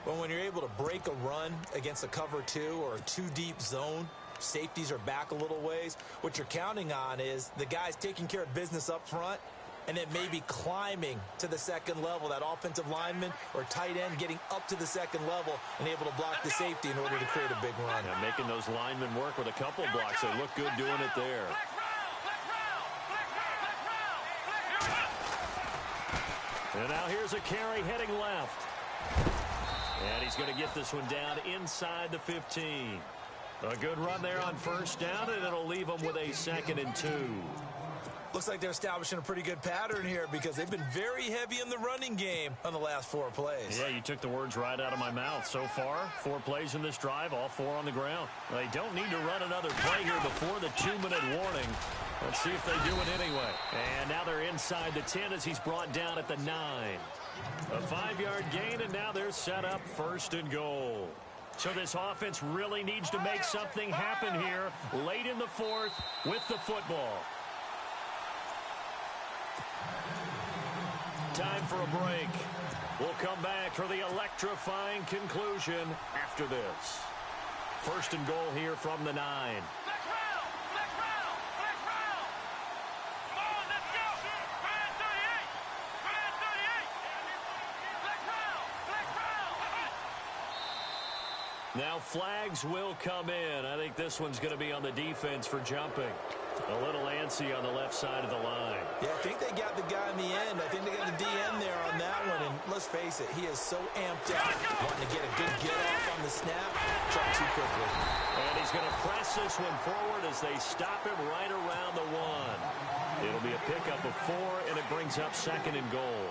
Well, when you're able to break a run against a cover 2 or a 2-deep zone, safeties are back a little ways. What you're counting on is the guys taking care of business up front and then maybe climbing to the second level, that offensive lineman or tight end getting up to the second level and able to block the safety in order to create a big run. Yeah, making those linemen work with a couple blocks. They look good doing it there. And now here's a carry heading left. And he's going to get this one down inside the 15. A good run there on first down, and it'll leave them with a 2nd and 2. Looks like they're establishing a pretty good pattern here because they've been very heavy in the running game on the last 4 plays. Yeah, you took the words right out of my mouth. So far, 4 plays in this drive, all 4 on the ground. They don't need to run another play here before the 2-minute warning. Let's see if they do it anyway. And now they're inside the 10 as he's brought down at the 9. A 5-yard gain, and now they're set up 1st and goal. So this offense really needs to make something happen here late in the 4th with the football. Time for a break. We'll come back for the electrifying conclusion after this. 1st and goal here from the 9. Flex round! Flex round! Flex round! Come on, let's go! Command 38! Command 38! Flex round! Flex round! Now flags will come in. I think this one's going to be on the defense for jumping. A little antsy on the left side of the line. Yeah, I think they got the guy in the end. I think they got the DN there on that one. And let's face it, he is so amped up, wanting to get a good get-off on the snap. Drop too quickly. And he's going to press this one forward as they stop him right around the 1. It'll be a pickup of 4, and it brings up 2nd and goal.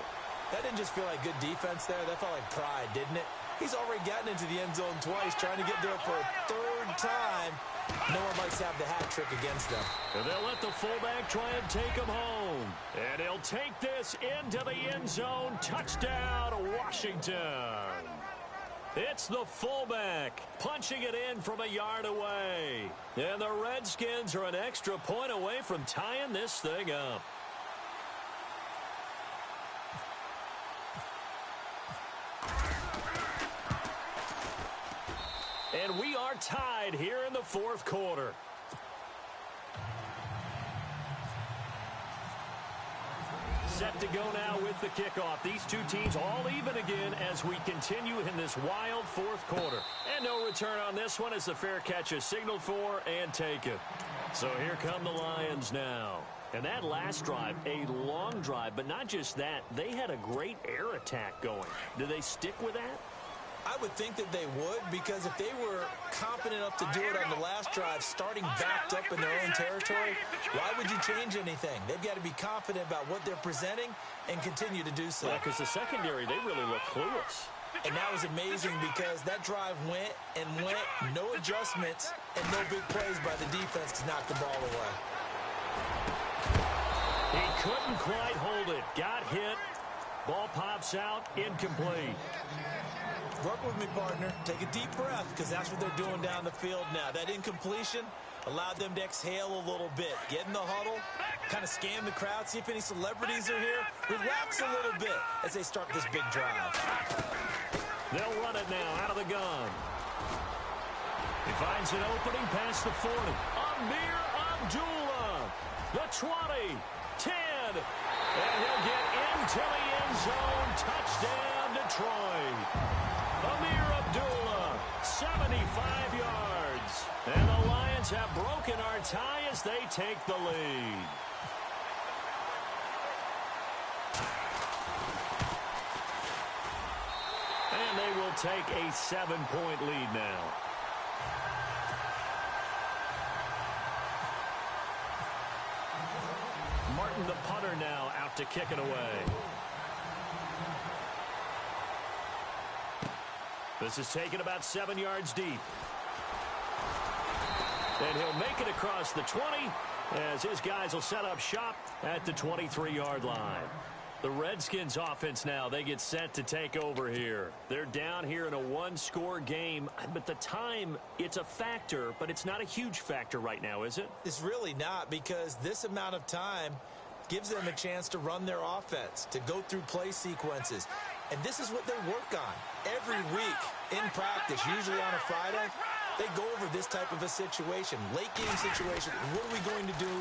That didn't just feel like good defense there. That felt like pride, didn't it? He's already gotten into the end zone twice, trying to get there for a 3rd time. No one likes to have the hat trick against them. And they'll let the fullback try and take him home. And he'll take this into the end zone. Touchdown, Washington. It's the fullback punching it in from a yard away. And the Redskins are an extra point away from tying this thing up. And we are tied here in the 4th quarter. Set to go now with the kickoff. These two teams all even again as we continue in this wild 4th quarter. And no return on this one as the fair catch is signaled for and taken. So here come the Lions now. And that last drive, a long drive, but not just that. They had a great air attack going. Do they stick with that? I would think that they would, because if they were confident enough to do it on the last drive, starting backed up in their own territory, why would you change anything? They've got to be confident about what they're presenting and continue to do so. Yeah, because the secondary, they really look clueless. And that was amazing because that drive went and went, no adjustments, and no big plays by the defense to knock the ball away. He couldn't quite hold it. Got hit. Ball pops out. Incomplete. Work with me, partner. Take a deep breath, because that's what they're doing down the field now. That incompletion allowed them to exhale a little bit. Get in the huddle, kind of scan the crowd, see if any celebrities are here. Relax a little bit as they start this big drive. They'll run it now out of the gun. He finds an opening past the 40. Amir Abdullah. The 20. 10. And he'll get into the end zone. Touchdown, Detroit. Amir Abdullah, 75 yards. And the Lions have broken our tie as they take the lead. And they will take a 7-point lead now. Martin, the punter, now out to kick it away. This is taken about 7 yards deep. And he'll make it across the 20 as his guys will set up shop at the 23-yard line. The Redskins offense now, they get set to take over here. They're down here in a one-score game, but the time, it's a factor, but it's not a huge factor right now, is it? It's really not, because this amount of time gives them a chance to run their offense, to go through play sequences. And this is what they work on every week in practice, usually on a Friday. They go over this type of a situation, late game situation. What are we going to do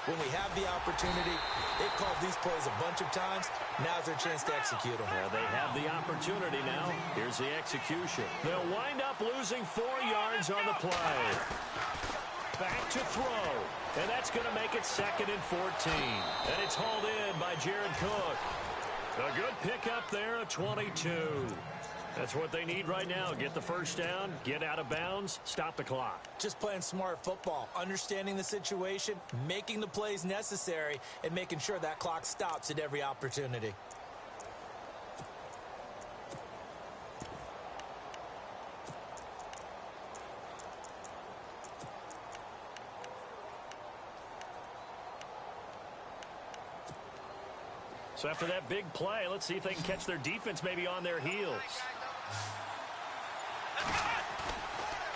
when we have the opportunity? They've called these plays a bunch of times. Now's their chance to execute them. Well, they have the opportunity now. Here's the execution. They'll wind up losing 4 yards on the play. Back to throw. And that's going to make it 2nd and 14. And it's hauled in by Jared Cook. A good pickup there at 22. That's what they need right now. Get the first down, get out of bounds, stop the clock. Just playing smart football, understanding the situation, making the plays necessary, and making sure that clock stops at every opportunity. So after that big play, let's see if they can catch their defense maybe on their heels.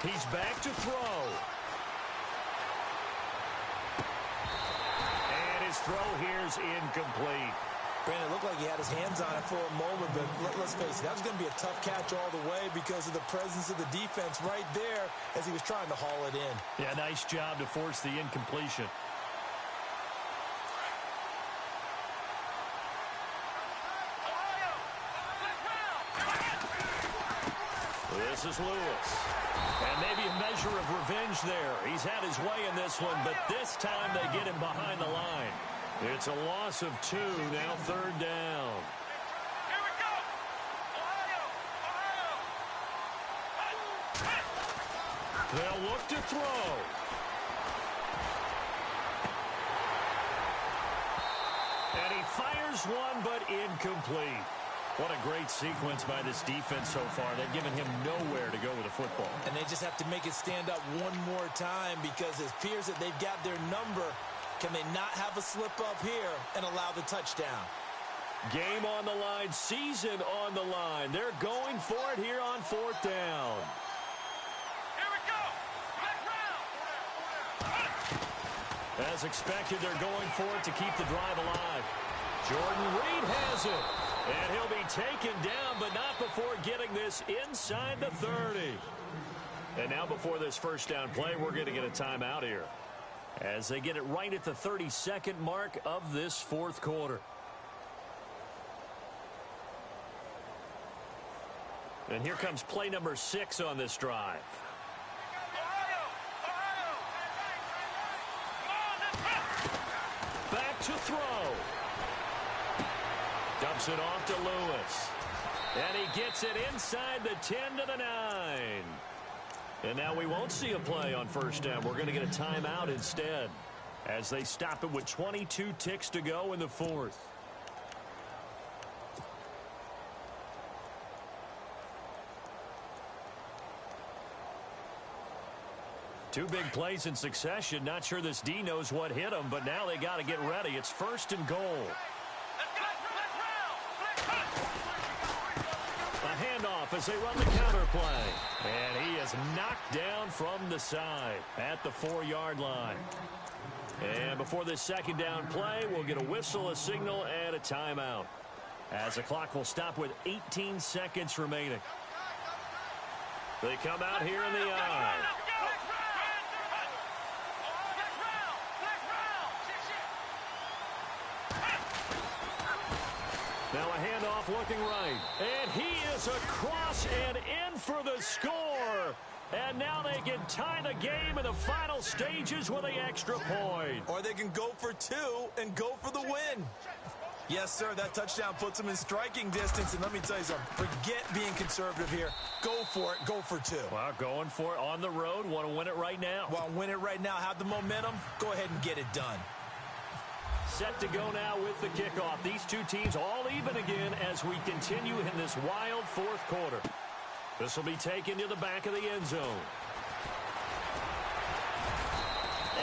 He's back to throw. And his throw here's incomplete. Brandon, it looked like he had his hands on it for a moment, but let's face it, that was going to be a tough catch all the way because of the presence of the defense right there as he was trying to haul it in. Yeah, nice job to force the incompletion. This is Lewis. And maybe a measure of revenge there. He's had his way in this one, but this time they get him behind the line. It's a loss of 2, now 3rd down. Here we go. Ohio. They'll look to throw. And he fires one, but incomplete. What a great sequence by this defense so far. They've given him nowhere to go with the football. And they just have to make it stand up one more time because it appears that they've got their number. Can they not have a slip up here and allow the touchdown? Game on the line, season on the line. They're going for it here on 4th down. Here we go. As expected, they're going for it to keep the drive alive. Jordan Reed has it. And he'll be taken down, but not before getting this inside the 30. And now before this first down play, we're going to get a timeout here, as they get it right at the 32nd mark of this 4th quarter. And here comes play number 6 on this drive. Back to throw. Dumps it off to Lewis. And he gets it inside the 10 to the 9. And now we won't see a play on first down. We're going to get a timeout instead, as they stop it with 22 ticks to go in the 4th. Two big plays in succession. Not sure this D knows what hit him, but now they got to get ready. It's 1st and goal. A handoff as they run the counter play. And he is knocked down from the side at the 4-yard line. And before this second down play, we'll get a whistle, a signal, and a timeout, as the clock will stop with 18 seconds remaining. They come out here in the I. Now a handoff looking right. And he is across and in for the score. And now they can tie the game in the final stages with the extra point. Or they can go for 2 and go for the win. Yes, sir, that touchdown puts them in striking distance. And let me tell you something, forget being conservative here. Go for it, go for 2. Well, going for it on the road. Want to win it right now. Well, win it right now, have the momentum. Go ahead and get it done. Set to go now with the kickoff. These two teams all even again as we continue in this wild 4th quarter. This will be taken to the back of the end zone.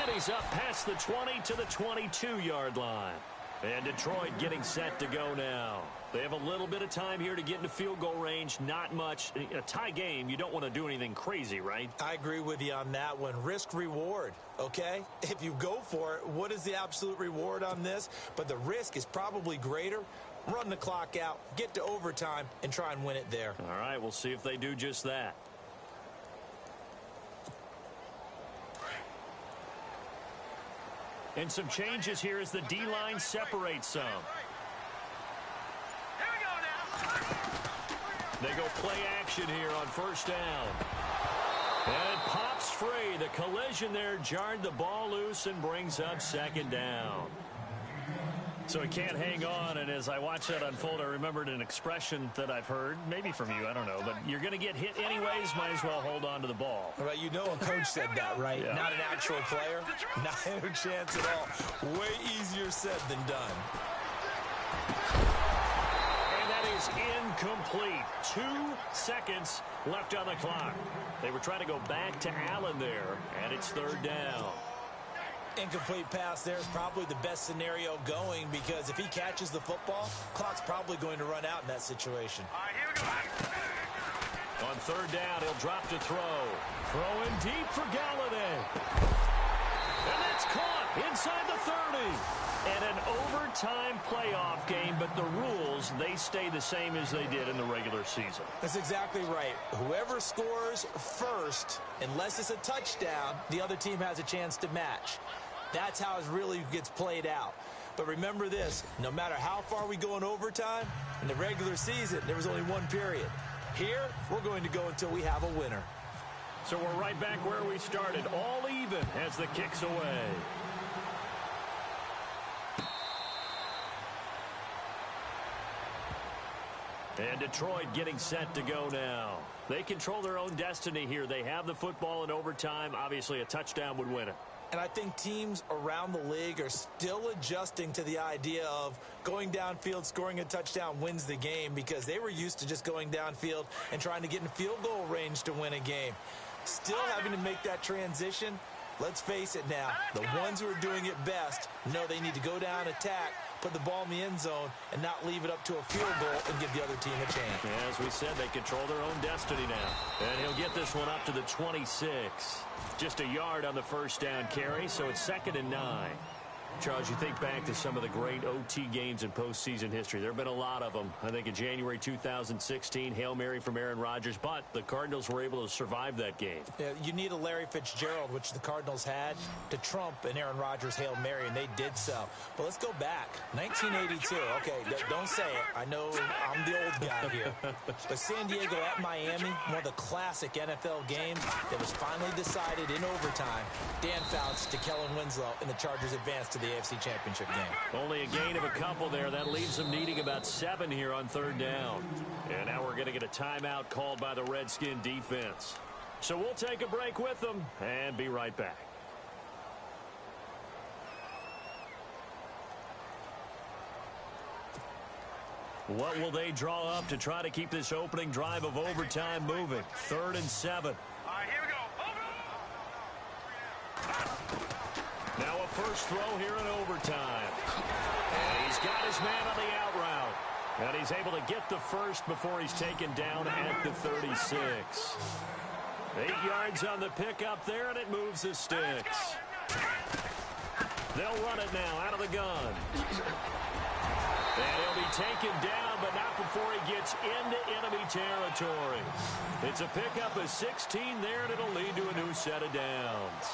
And he's up past the 20 to the 22-yard line. And Detroit getting set to go now. They have a little bit of time here to get into field goal range. Not much. A tie game, you don't want to do anything crazy, right? I agree with you on that one. Risk reward, okay? If you go for it, what is the absolute reward on this? But the risk is probably greater. Run the clock out, get to overtime, and try and win it there. All right, we'll see if they do just that. And some changes here as the D-line separates some. Here we go now. They go play action here on first down. And it pops free. The collision there jarred the ball loose and brings up second down. So he can't hang on, and as I watched that unfold, I remembered an expression that I've heard, maybe from you, I don't know, but you're going to get hit anyways, might as well hold on to the ball. All right, you know a coach said that, right? Yeah. Not an actual player. Not a chance at all. Way easier said than done. And that is incomplete. 2 seconds left on the clock. They were trying to go back to Allen there, and it's third down. Incomplete pass there is probably the best scenario going, because if he catches the football, clock's probably going to run out in that situation. All right, here we go. On third down, he'll drop to throw. Throwing deep for Galladay. And that's caught inside the 30. And an overtime playoff game, but the rules, they stay the same as they did in the regular season. That's exactly right. Whoever scores first, unless it's a touchdown, the other team has a chance to match. That's how it really gets played out. But remember this, no matter how far we go in overtime, in the regular season, there was only one period. Here, we're going to go until we have a winner. So we're right back where we started, all even as the kick's away. And Detroit getting set to go now. They control their own destiny here. They have the football in overtime. Obviously, a touchdown would win it. And I think teams around the league are still adjusting to the idea of going downfield, scoring a touchdown wins the game, because they were used to just going downfield and trying to get in field goal range to win a game. Still having to make that transition. Let's face it now, the ones who are doing it best know they need to go down, attack, put the ball in the end zone, and not leave it up to a field goal and give the other team a chance. As we said, they control their own destiny now. And he'll get this one up to the 26. Just a yard on the first down carry, so it's 2nd and 9. Charles, you think back to some of the great OT games in postseason history. There have been a lot of them. I think in January 2016, Hail Mary from Aaron Rodgers, but the Cardinals were able to survive that game. Yeah, you need a Larry Fitzgerald, which the Cardinals had, to trump an Aaron Rodgers Hail Mary, and they did so. But let's go back. 1982. Okay, don't say it. I know I'm the old guy here. But San Diego at Miami, one of the classic NFL games that was finally decided in overtime. Dan Fouts to Kellen Winslow, and the Chargers advanced to the AFC Championship game. Only a gain of a couple there. That leaves them needing about 7 here on third down. And now we're going to get a timeout called by the Redskin defense. So we'll take a break with them and be right back. What will they draw up to try to keep this opening drive of overtime moving? 3rd and 7. All right, here we go. Now a first throw here in overtime. And he's got his man on the out route. And he's able to get the first before he's taken down at the 36. 8 yards on the pickup there, and it moves the sticks. They'll run it now out of the gun. And he'll be taken down, but not before he gets into enemy territory. It's a pickup of 16 there, and it'll lead to a new set of downs.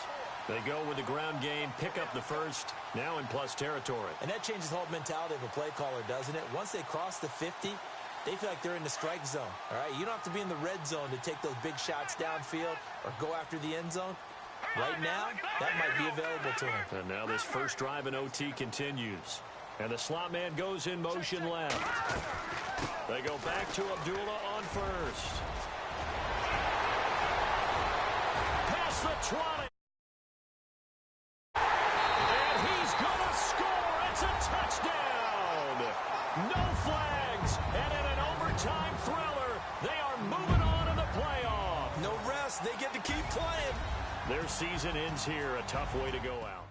They go with the ground game, pick up the first, now in plus territory. And that changes the whole mentality of a play caller, doesn't it? Once they cross the 50, they feel like they're in the strike zone. All right, you don't have to be in the red zone to take those big shots downfield or go after the end zone. Right now, that might be available to him. And now this first drive in OT continues. And the slot man goes in motion left. They go back to Abdullah on first. Past the 20. And he's going to score. It's a touchdown. No flags. And in an overtime thriller, they are moving on in the playoff. No rest. They get to keep playing. Their season ends here. A tough way to go out.